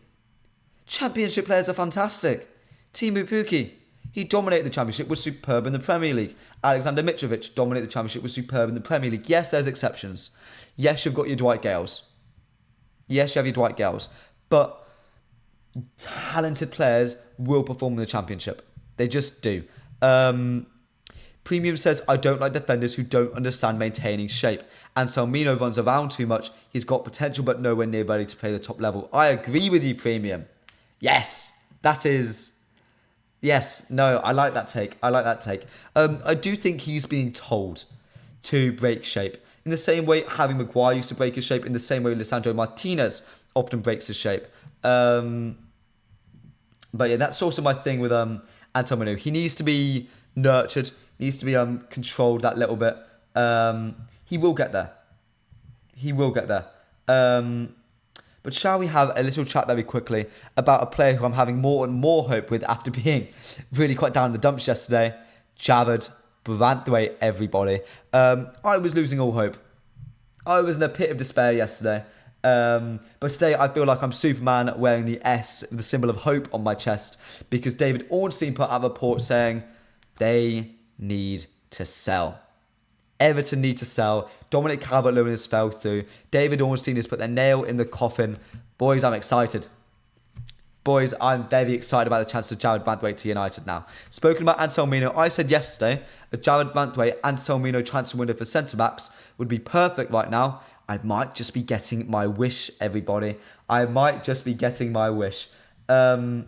Speaker 1: Championship players are fantastic. Timu Pukki, he dominated the Championship, was superb in the Premier League. Alexander Mitrovic dominated the Championship, was superb in the Premier League. Yes, there's exceptions. Yes, you've got your Dwight Gales. Yes, you have your Dwight Gales. But talented players will perform in the Championship. They just do. Premium says, I don't like defenders who don't understand maintaining shape. And Salmino runs around too much. He's got potential, but nowhere near ready to play the top level. I agree with you, Premium. Yes, that is... Yes, no, I like that take. I do think he's being told to break shape. In the same way Harry Maguire used to break his shape, in the same way Lisandro Martinez often breaks his shape. But yeah, that's also my thing with Antonio. He needs to be nurtured, needs to be controlled that little bit. He will get there. But shall we have a little chat very quickly about a player who I'm having more and more hope with after being really quite down in the dumps yesterday? Jared Branthwaite, everybody. I was losing all hope. I was in a pit of despair yesterday. But today I feel like I'm Superman wearing the S, the symbol of hope on my chest, because David Ornstein put out a report saying they need to sell. Everton need to sell. Dominic Calvert-Lewin has fell through. David Ornstein has put their nail in the coffin. Boys, I'm excited. Boys, I'm very excited about the chance of Jared Branthwaite to United now. Spoken about Anselmino, I said yesterday a Jared Branthwaite Anselmino transfer window for centre-backs would be perfect right now. I might just be getting my wish, everybody. I might just be getting my wish. Now,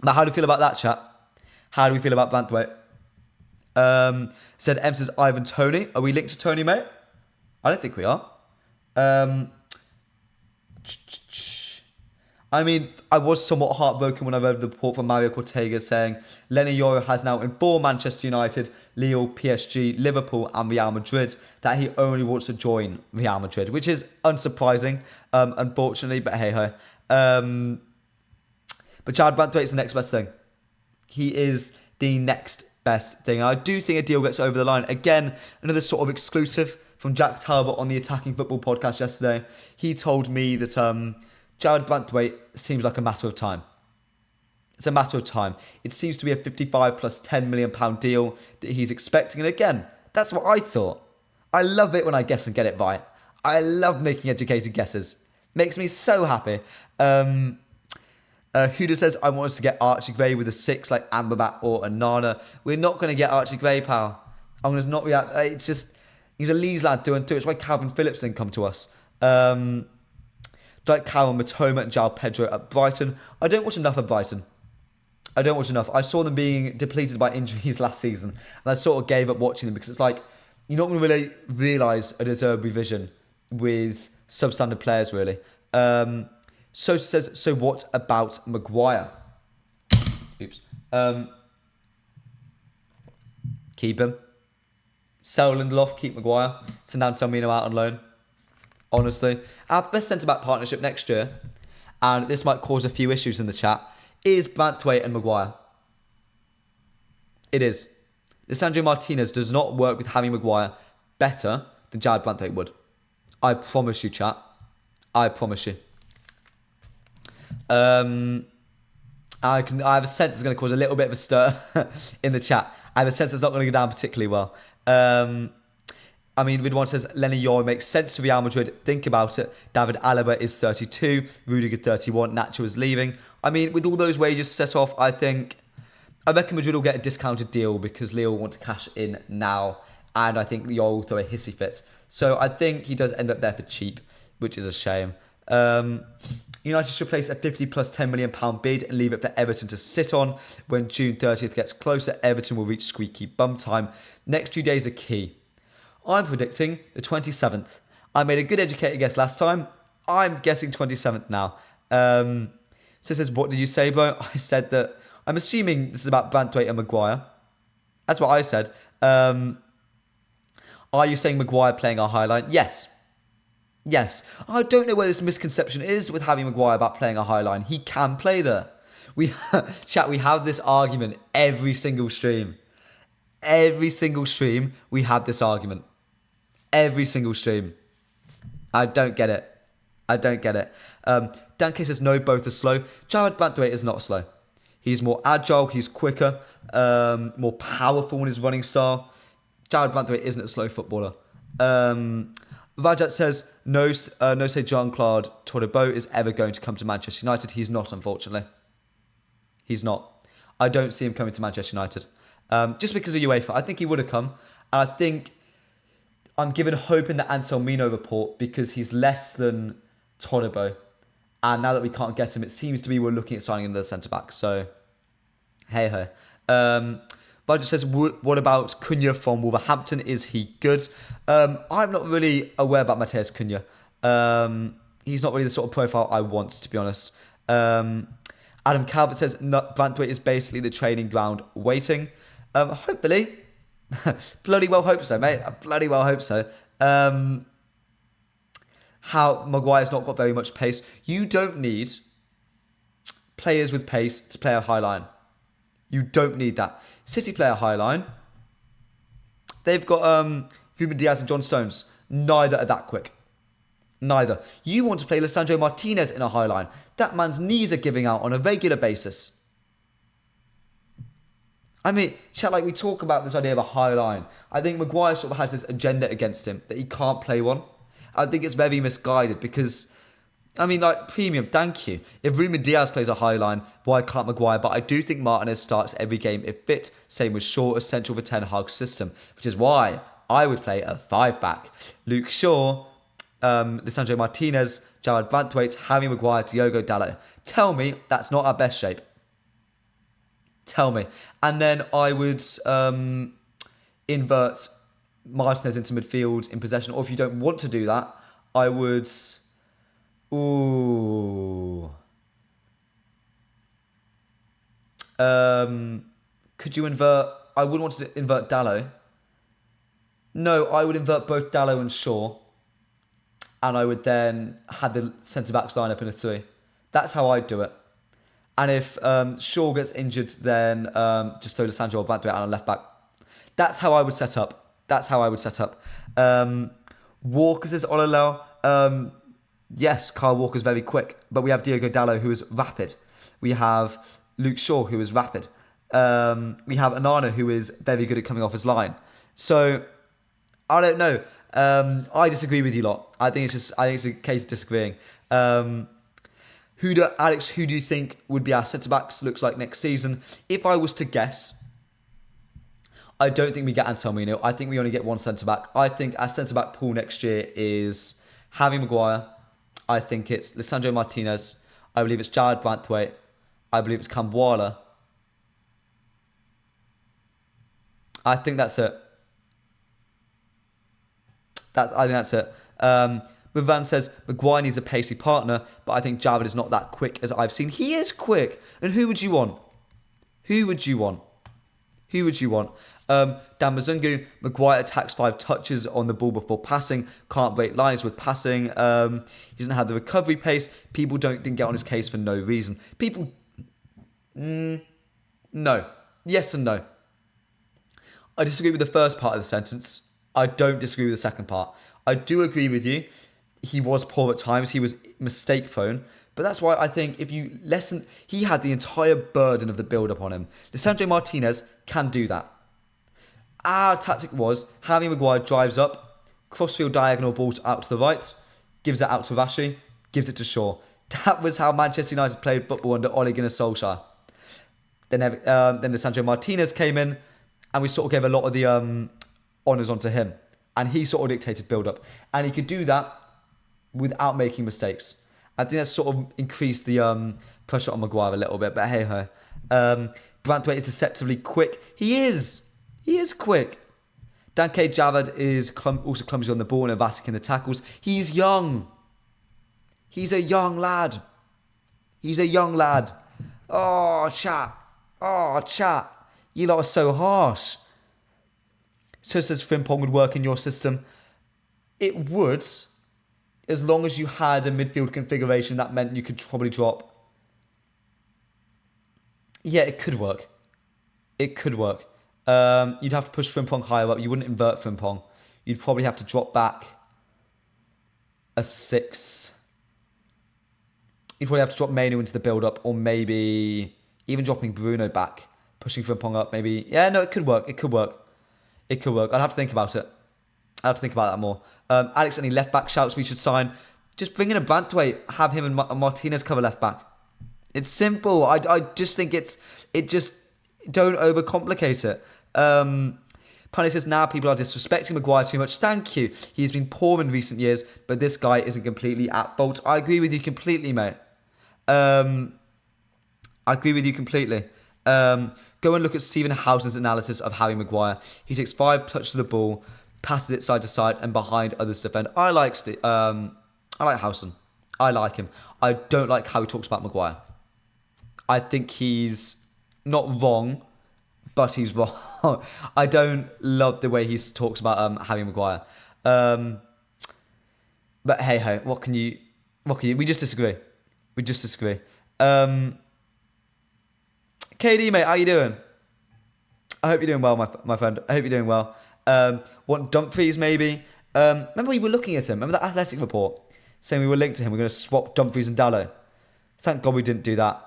Speaker 1: how do you feel about that, chat? How do we feel about Branthwaite? Said M says Ivan Toney. Are we linked to Toney, mate? I don't think we are. I mean, I was somewhat heartbroken when I read the report from Mario Cortega saying Lenny Yoro has now informed Manchester United, Lille, PSG, Liverpool and Real Madrid that he only wants to join Real Madrid, which is unsurprising, unfortunately, but hey-ho. But Jared Branthwaite's the next best thing. He is the next best thing. I do think a deal gets over the line. Again, another sort of exclusive from Jack Talbot on the Attacking Football podcast yesterday. He told me that Jared Branthwaite seems like a matter of time. It's a matter of time. It seems to be a 55 plus £10 million deal that he's expecting. And again, that's what I thought. I love it when I guess and get it right. I love making educated guesses. Makes me so happy. Huda says, I want us to get Archie Gray with a 6 like Amrabat or Onana. We're not going to get Archie Gray, pal. I'm going to not react. It's just, he's a Leeds lad doing too. It's why Calvin Phillips didn't come to us. Like Karen Matoma and João Pedro at Brighton. I don't watch enough of Brighton. I saw them being depleted by injuries last season. And I sort of gave up watching them because it's like, you're not going to really realise a deserved revision with substandard players, really. So says, so what about Maguire? Oops. Keep him. Sell Lindelof, keep Maguire. Send down Salmino out on loan. Honestly. Our best centre-back partnership next year, and this might cause a few issues in the chat, is Branthwaite and Maguire. It is. Lisandro Martinez does not work with Harry Maguire better than Jared Branthwaite would. I promise you, chat. I promise you. I have a sense it's going to cause a little bit of a stir in the chat. I have a sense it's not going to go down particularly well. I mean, Ridwan says, Lenny Yoro makes sense to Real Madrid. Think about it. David Alaba is 32. Rudiger 31. Nacho is leaving. I mean, with all those wages set off, I reckon Madrid will get a discounted deal because Leo will want to cash in now. And I think Yoro will throw a hissy fit. So I think he does end up there for cheap, which is a shame. United should place a 50 plus £10 million bid and leave it for Everton to sit on. When June 30th gets closer, Everton will reach squeaky bum time. Next 2 days are key. I'm predicting the 27th. I made a good educated guess last time. I'm guessing 27th now. So it says, what did you say, bro? I said that, I'm assuming this is about Branthwaite and Maguire. That's what I said. Are you saying Maguire playing our high line? Yes. Yes. I don't know where this misconception is with having Maguire about playing a high line. He can play there. Chat, we have this argument every single stream. Every single stream, we have this argument. Every single stream. I don't get it. I don't get it. Danke says no, both are slow. Jared Branthwaite is not slow. He's more agile, he's quicker, more powerful in his running style. Jared Branthwaite isn't a slow footballer. Rajat says, no say Jean-Claude Todibo is ever going to come to Manchester United. He's not, unfortunately. He's not. I don't see him coming to Manchester United. Just because of UEFA. I think he would have come. And I think I'm given hope in the Anselmino report because he's less than Todibo. And now that we can't get him, it seems to be we're looking at signing another centre-back. So, hey-ho. Roger says, what about Cunha from Wolverhampton? Is he good? I'm not really aware about Mateus Cunha. He's not really the sort of profile I want, to be honest. Adam Calvert says, Branthwaite is basically the training ground waiting. Hopefully. Bloody well hope so, mate. I bloody well hope so. How Maguire's not got very much pace. You don't need players with pace to play a high line. You don't need that. City play a high line. They've got Ruben Diaz and John Stones. Neither are that quick. Neither. You want to play Lisandro Martinez in a high line. That man's knees are giving out on a regular basis. I mean, chat, like we talk about this idea of a high line. I think Maguire sort of has this agenda against him that he can't play one. I think it's very misguided because, I mean, like, premium, thank you. If Ruben Diaz plays a high line, why can't Maguire? But I do think Martinez starts every game if fit. Same with Shaw, essential for Ten Hag's system, which is why I would play a 5-back. Luke Shaw, Lisandro Martinez, Jared Branthwaite, Harry Maguire, Diogo Dalot. Tell me that's not our best shape. Tell me. And then I would invert Martinez into midfield in possession. Or if you don't want to do that, I would... Ooh. Could you invert... I wouldn't want to invert Dalot. No, I would invert both Dalot and Shaw. And I would then have the centre-backs line up in a 3. That's how I'd do it. And if Shaw gets injured, then just throw Lisandro or Branthwaite out on left-back. That's how I would set up. That's how I would set up. Walker says, Olalau. Yes, Kyle Walker's very quick. But we have Diogo Dalot, who is rapid. We have Luke Shaw, who is rapid. We have Onana, who is very good at coming off his line. So, I don't know. I disagree with you lot. I think it's a case of disagreeing. Alex, who do you think would be our centre-backs looks like next season? If I was to guess, I don't think we get Anselmino. I think we only get one centre-back. I think our centre-back pool next year is Harry Maguire. I think it's Lisandro Martinez. I believe it's Jared Branthwaite. I believe it's Kambwala. I think that's it. I think that's it. Van says, Maguire needs a pacey partner, but I think Jared is not that quick as I've seen. He is quick. And who would you want? Who would you want? Who would you want? Dan Mazungu, Maguire attacks 5 touches on the ball before passing. Can't break lines with passing. He doesn't have the recovery pace. People didn't get on his case for no reason. People... no. Yes and no. I disagree with the first part of the sentence. I don't disagree with the second part. I do agree with you. He was poor at times. He was mistake prone. But that's why I think if you lessen... He had the entire burden of the build-up on him. Lisandro Martinez can do that. Our tactic was Harry Maguire drives up, crossfield diagonal balls out to the right, gives it out to Rashi, gives it to Shaw. That was how Manchester United played football under Ole Gunnar Solskjaer. Then Lisandro Martinez came in, and we sort of gave a lot of the honours onto him. And he sort of dictated build-up. And he could do that without making mistakes. I think that sort of increased the pressure on Maguire a little bit, but hey-ho. Branthwaite is deceptively quick. He is quick. Danke Javed is also clumsy on the ball and erratic in the tackles. He's young. He's a young lad. He's a young lad. Oh, chat. Oh, chat. You lot are so harsh. So says Frimpong would work in your system. It would, as long as you had a midfield configuration that meant you could probably drop. Yeah, it could work. It could work. You'd have to push Frimpong higher up. You wouldn't invert Frimpong. You'd probably have to drop back a 6. You'd probably have to drop Mainu into the build-up, or maybe even dropping Bruno back, pushing Frimpong up, maybe. Yeah, no, it could work. It could work. It could work. I'd have to think about it. I'd have to think about that more. Alex, any left-back shouts we should sign? Just bring in a Branthwaite, have him and Martinez cover left-back. It's simple. I just think it just, don't overcomplicate it. Punny says, now people are disrespecting Maguire too much. Thank you. He's been poor in recent years, but this guy isn't completely at fault. I agree with you completely, mate. I agree with you completely. Go and look at Stephen Housen's analysis of Harry Maguire. He takes 5 touches of the ball, passes it side to side, and behind others to defend. I like Housen. I like him. I don't like how he talks about Maguire. I think he's not wrong, but he's wrong. I don't love the way he talks about Harry Maguire. But hey ho, what can you? We just disagree. We just disagree. KD, mate, how you doing? I hope you're doing well, my friend. I hope you're doing well. Want Dumfries, maybe? Remember we were looking at him. Remember that Athletic report saying we were linked to him. We're going to swap Dumfries and Dalot. Thank God we didn't do that.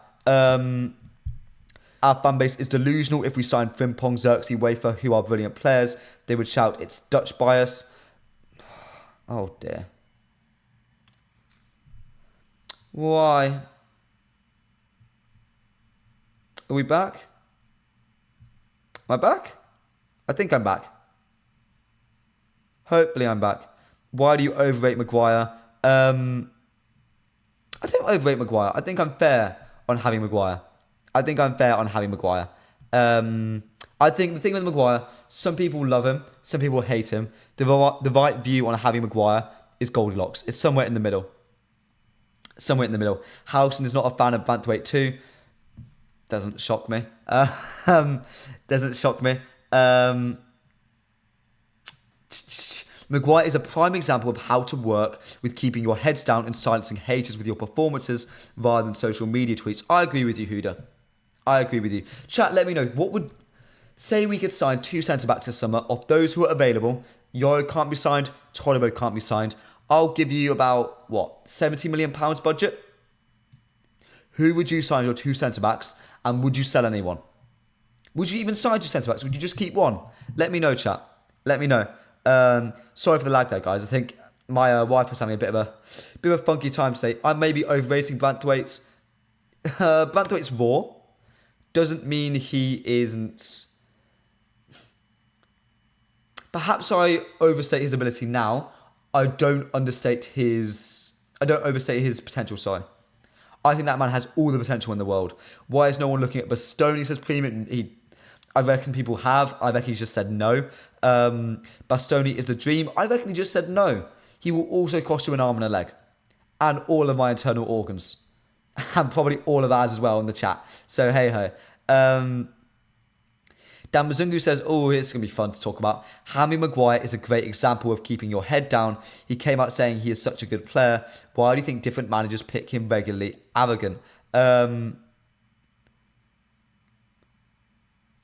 Speaker 1: Our fan base is delusional. If we sign Frimpong, Xerxes, Wafer, who are brilliant players, they would shout, it's Dutch bias. Oh, dear. Why? Are we back? Am I back? I think I'm back. Hopefully I'm back. Why do you overrate Maguire? I don't overrate Maguire. I think I'm fair on having Maguire. I think the thing with Maguire, some people love him, some people hate him. The right view on having Maguire is Goldilocks. It's somewhere in the middle. Somewhere in the middle. Housen is not a fan of Branthwaite too. Doesn't shock me. Doesn't shock me. Maguire is a prime example of how to work with keeping your heads down and silencing haters with your performances rather than social media tweets. I agree with you, Huda. I agree with you. Chat, let me know. What would... Say we could sign 2 centre-backs this summer. Of those who are available, Yoro can't be signed, Tolibo can't be signed. I'll give you about, what, £70 million budget? Who would you sign your 2 centre-backs, and would you sell anyone? Would you even sign 2 centre-backs? Would you just keep one? Let me know, chat. Let me know. Sorry for the lag there, guys. I think my wife was having a bit of a funky time today. I may be overrating Branthwaite. Branthwaite's raw. Doesn't mean he isn't... Perhaps I overstate his ability now. I don't overstate his potential, sorry. I think that man has all the potential in the world. Why is no one looking at Bastoni? Says premium. I reckon people have. I reckon he's just said no. Bastoni is the dream. I reckon he just said no. He will also cost you an arm and a leg. And all of my internal organs. And probably all of ours as well in the chat. So hey ho. Dan Mazungu says, oh, it's going to be fun to talk about. Harry Maguire is a great example of keeping your head down. He came out saying he is such a good player. Why do you think different managers pick him regularly? Arrogant. I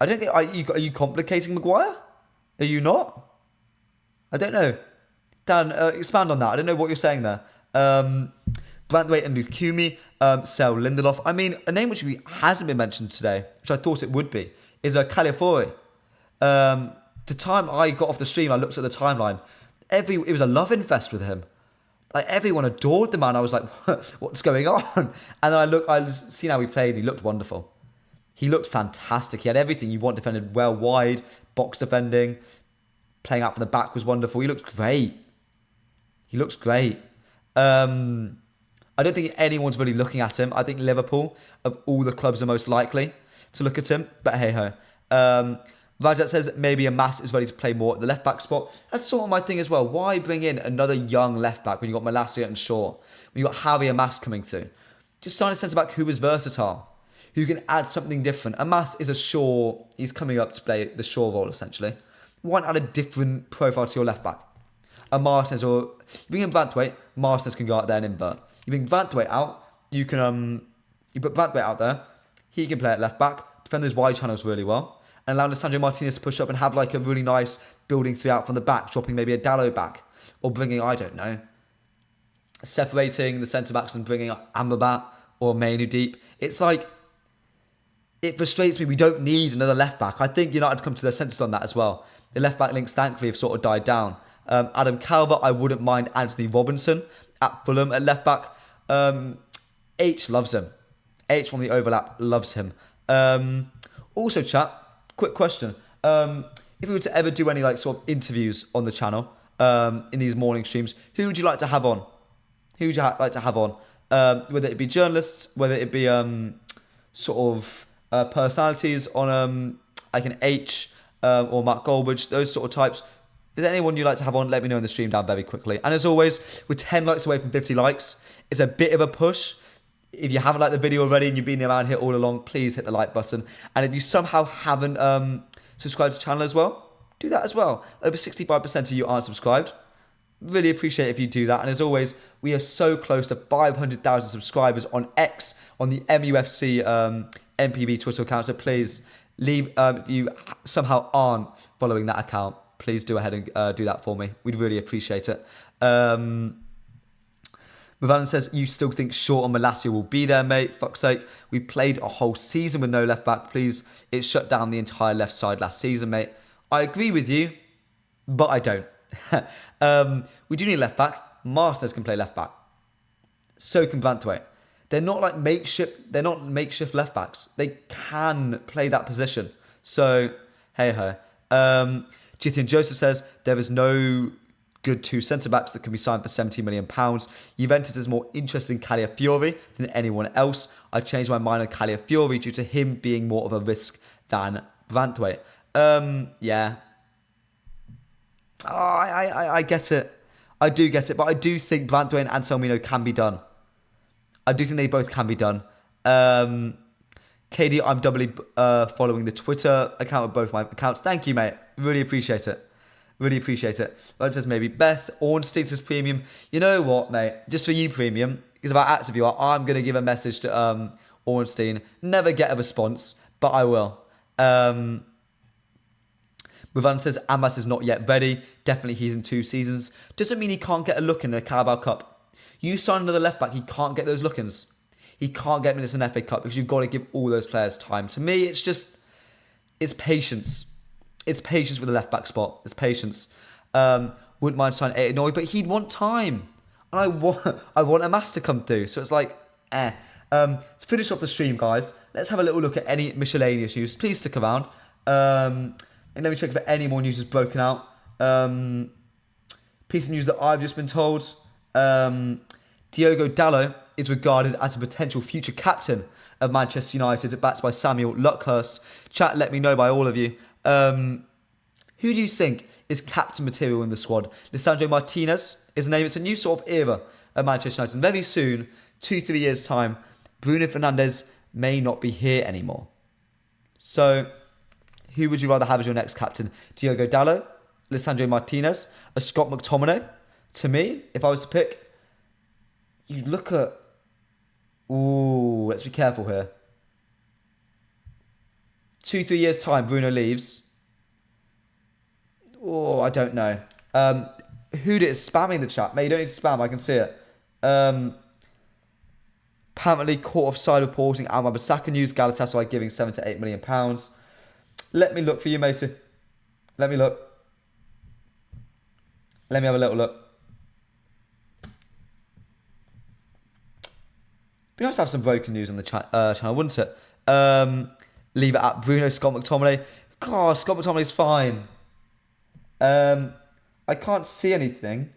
Speaker 1: don't think... Are you complicating Maguire? Are you not? I don't know. Dan, expand on that. I don't know what you're saying there. Branthwaite and Lukumi, sell Lindelof. I mean, a name which hasn't been mentioned today, which I thought it would be, is Caliafori. The time I got off the stream, I looked at the timeline. It was a love infest with him. Like, everyone adored the man. I was like, what's going on? And I seen how he played. He looked wonderful. He looked fantastic. He had everything you want defended well wide, box defending, playing out from the back was wonderful. He looked great. I don't think anyone's really looking at him. I think Liverpool, of all the clubs, are most likely to look at him. But hey ho. Rajat says maybe Amas is ready to play more at the left-back spot. That's sort of my thing as well. Why bring in another young left-back when you've got Malacia and Shaw? When you've got Harry Amas coming through? Just sign a centre-back who is versatile, who can add something different. Amas is a Shaw. He's coming up to play the Shaw role, essentially. Why not add a different profile to your left-back? A Martinez, or you bring in Branthwaite, Martinez can go out there and invert. You bring Branthwaite out, you put Branthwaite out there, he can play at left-back, defend those wide channels really well, and allow Lisandro Martinez to push up and have like a really nice building three out from the back, dropping maybe a Dallo back, or bringing, I don't know, separating the centre-backs and bringing Amrabat or Mainu deep. It's like, it frustrates me. We don't need another left-back. I think United have come to their senses on that as well. The left-back links, thankfully, have sort of died down. Adam Calvert, I wouldn't mind Anthony Robinson at Fulham at left-back. H loves him. H on the overlap loves him. Also, chat, quick question. If we were to ever do any like sort of interviews on the channel in these morning streams, who would you like to have on? Who would you like to have on? Whether it be journalists, whether it be sort of personalities on like an H or Mark Goldbridge, those sort of types. Is there anyone you'd like to have on? Let me know in the stream down very quickly. And as always, we're 10 likes away from 50 likes. It's a bit of a push. If you haven't liked the video already and you've been around here all along, please hit the like button. And if you somehow haven't subscribed to the channel as well, do that as well. Over 65% of you aren't subscribed. Really appreciate if you do that. And as always, we are so close to 500,000 subscribers on X, on the MUFC MPB Twitter account. So please leave, if you somehow aren't following that account, please do ahead and do that for me. We'd really appreciate it. Mavan says, you still think Shaw and Malacia will be there, mate? Fuck's sake. We played a whole season with no left back. Please, it shut down the entire left side last season, mate. I agree with you, but I don't. We do need left back. Martinez can play left back. So can Branthwaite. They're not like makeshift. They're not makeshift left backs. They can play that position. So hey ho. Jithian Joseph says there is no good two centre backs that can be signed for £70 million. Juventus is more interested in Calafiori than anyone else. I changed my mind on Calafiori due to him being more of a risk than Branthwaite. Yeah. I get it. I do get it, but I do think Branthwaite and Anselmino can be done. I do think they both can be done. KD, I'm doubly following the Twitter account of both my accounts. Thank you, mate. Really appreciate it. Really appreciate it. But it says maybe Beth, Ornstein says premium. You know what, mate? Just for you, premium, because if I active you, I'm going to give a message to Ornstein. Never get a response, but I will. Muvan says Amas is not yet ready. Definitely he's in 2 seasons. Doesn't mean he can't get a look in the Carabao Cup. You sign another left back, he can't get those look-ins. He can't get minutes in the FA Cup because you've got to give all those players time. To me, it's just, it's patience. It's patience with the left back spot. It's patience. Wouldn't mind signing INEOS, but he'd want time. And I want Amas to come through. So it's like, to finish off the stream, guys, let's have a little look at any miscellaneous news. Please stick around. And let me check if any more news is broken out. Piece of news that I've just been told. Diogo Dallo is regarded as a potential future captain of Manchester United, backed by Samuel Luckhurst. Chat, let me know by all of you. Who do you think is captain material in the squad? Lisandro Martinez is name. It's a new sort of era of Manchester United. And very soon, 2-3 years' time, Bruno Fernandes may not be here anymore. So, who would you rather have as your next captain? Diogo Dallo, Lisandro Martinez, a Scott McTominay? To me, if I was to pick, you look at... Ooh, let's be careful here. 2-3 years' time, Bruno leaves. Oh, I don't know. Who is spamming the chat? Mate, you don't need to spam, I can see it. Apparently, caught offside reporting Al Mabasaka news, Galatasaray giving £7 to £8 million. Let me look for you, matey. Let me look. Let me have a little look. Be nice to have some broken news on the channel, wouldn't it? Leave it at Bruno, Scott McTominay. God, Scott McTominay's fine. I can't see anything.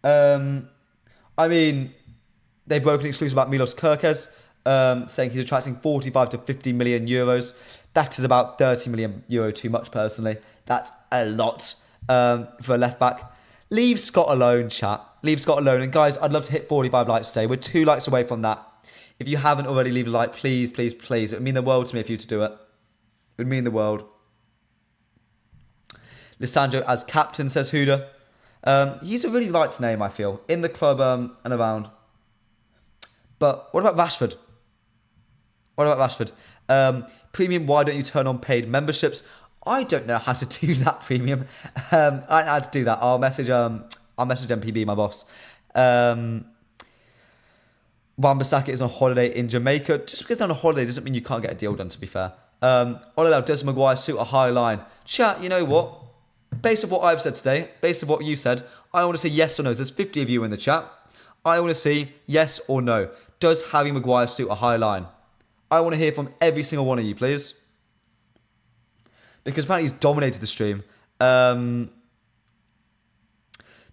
Speaker 1: I mean, they've broken exclusive about Milos Kerkez, saying he's attracting 45 to 50 million euros. That is about 30 million euro too much, personally. That's a lot for a left back. Leave Scott alone, chat. Leave Scott alone. And guys, I'd love to hit 45 likes today. We're 2 likes away from that. If you haven't already, leave a like, please, please, please. It would mean the world to me if you were to do it. It would mean the world. Lissandro as captain, says Huda. He's a really liked name, I feel, in the club and around. But what about Rashford? What about Rashford? Premium, why don't you turn on paid memberships? I don't know how to do that, Premium. I had to do that. I'll message MPB, my boss. Wan-Bissaka is on holiday in Jamaica. Just because they're on a holiday doesn't mean you can't get a deal done, to be fair. Olalao, does Maguire suit a high line? Chat, you know what? Based on what I've said today, based on what you said, I want to say yes or no. There's 50 of you in the chat. I want to see yes or no. Does Harry Maguire suit a high line? I want to hear from every single one of you, please. Because apparently he's dominated the stream.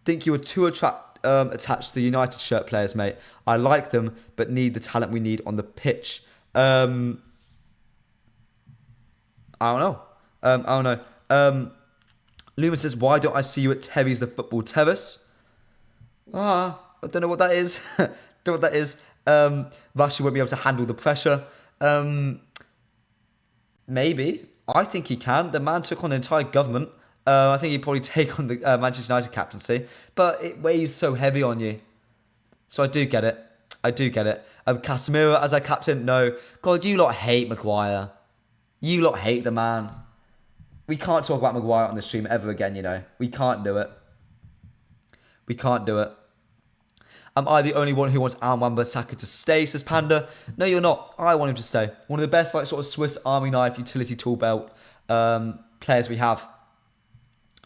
Speaker 1: Think you were too attached to the United shirt players, mate. I like them, but need the talent we need on the pitch. I don't know. I don't know. Lumen says, why don't I see you at Terry's the Football Terrace? I don't know what that is. Don't know what that is. Rashi won't be able to handle the pressure. Maybe. I think he can. The man took on the entire government. I think he'd probably take on the Manchester United captaincy. But it weighs so heavy on you. So I do get it. I do get it. Casemiro as our captain? No. God, you lot hate Maguire. You lot hate the man. We can't talk about Maguire on the stream ever again, you know. We can't do it. We can't do it. Am I the only one who wants Wan-Bissaka to stay, says Panda? No, you're not. I want him to stay. One of the best, like, sort of Swiss Army knife utility tool belt players we have.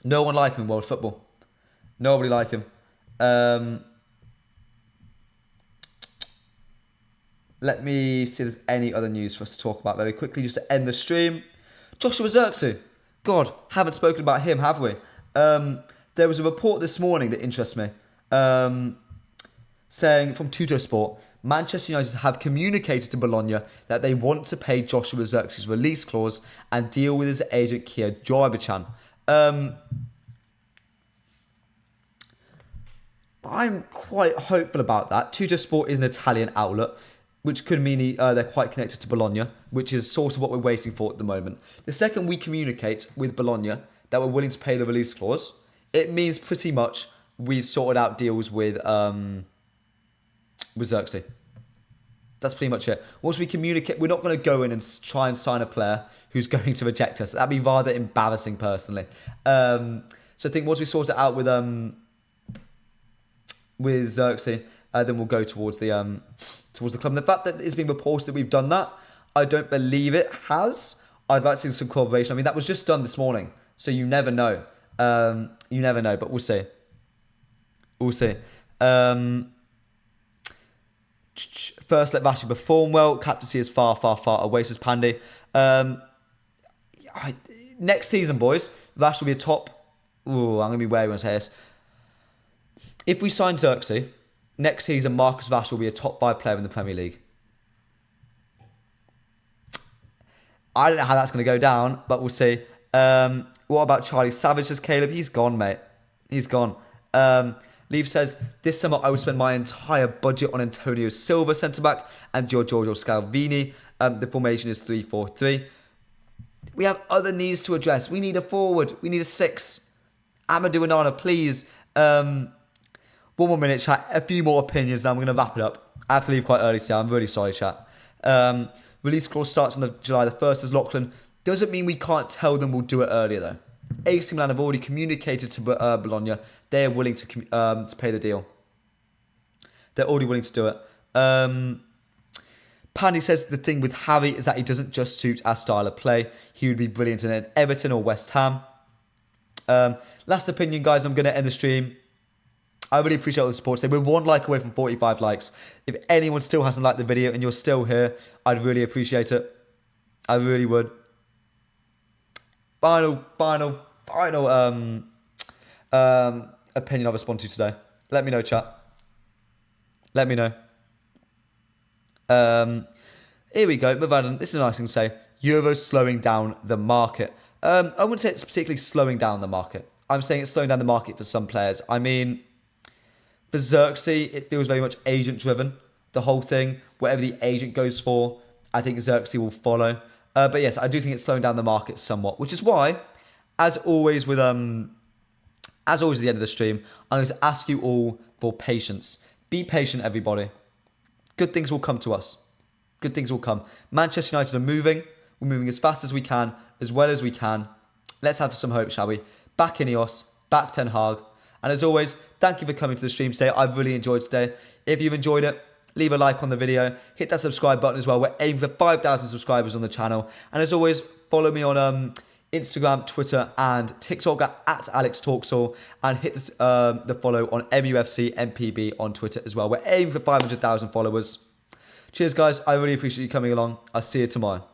Speaker 1: No one like him in world football. Nobody like him. Let me see if there's any other news for us to talk about very quickly, just to end the stream. Joshua Zirkzee. God, haven't spoken about him, have we? There was a report this morning that interests me. Saying from Tuttosport, Manchester United have communicated to Bologna that they want to pay Joshua Zirkzee's release clause and deal with his agent Kia Jorbichan. I'm quite hopeful about that. Tuttosport is an Italian outlet, which could mean they're quite connected to Bologna, which is sort of what we're waiting for at the moment. The second we communicate with Bologna that we're willing to pay the release clause, it means pretty much we've sorted out deals with Zirkzee. That's pretty much it. Once we communicate, we're not going to go in and try and sign a player who's going to reject us. That'd be rather embarrassing, personally. So I think once we sort it out with Zirkzee, then we'll go towards the club. And the fact that it's been reported that we've done that, I don't believe it has. I'd like to see some corroboration. I mean, that was just done this morning, so you never know. You never know, but we'll see. We'll see. First, let Rashi perform well. Captaincy is far, far, far away, says Pandy. Next season, boys, Rashi will be a top... Ooh, I'm going to be wary when I say this. If we sign Zirkzee, next season, Marcus Rashford will be a top 5 player in the Premier League. I don't know how that's going to go down, but we'll see. What about Charlie Savage, says Caleb? He's gone, mate. He's gone. Leave says, this summer I would spend my entire budget on Antonio Silva, centre-back, and Giorgio Scalvini. The formation is 3-4-3. We have other needs to address. We need a forward. We need a 6. Amadou Onana, please. One more minute, chat. A few more opinions, now I'm going to wrap it up. I have to leave quite early today. I'm really sorry, chat. Release clause starts on July the 1st, as Lachlan. Doesn't mean we can't tell them we'll do it earlier, though. AC Milan have already communicated to Bologna. They're willing to pay the deal. They're already willing to do it. Pandy says the thing with Harry is that he doesn't just suit our style of play. He would be brilliant in Everton or West Ham. Last opinion, guys. I'm going to end the stream. I really appreciate all the support today. We're 1 like away from 45 likes. If anyone still hasn't liked the video and you're still here, I'd really appreciate it. I really would. Final opinion I'll respond to today. Let me know, chat. Let me know. Here we go. Mavadan, this is a nice thing to say. Euros slowing down the market. I wouldn't say it's particularly slowing down the market. I'm saying it's slowing down the market for some players. I mean, for Xerxes, it feels very much agent-driven, the whole thing. Whatever the agent goes for, I think Xerxes will follow. But yes, I do think it's slowing down the market somewhat, which is why, as always at the end of the stream, I'm going to ask you all for patience. Be patient, everybody. Good things will come to us. Good things will come. Manchester United are moving. We're moving as fast as we can, as well as we can. Let's have some hope, shall we? Back INEOS, back Ten Hag. And as always, thank you for coming to the stream today. I've really enjoyed today. If you've enjoyed it, leave a like on the video. Hit that subscribe button as well. We're aiming for 5,000 subscribers on the channel. And as always, follow me on Instagram, Twitter, and TikTok at AlexTalksall. And hit the follow on mufcMPB on Twitter as well. We're aiming for 500,000 followers. Cheers, guys. I really appreciate you coming along. I'll see you tomorrow.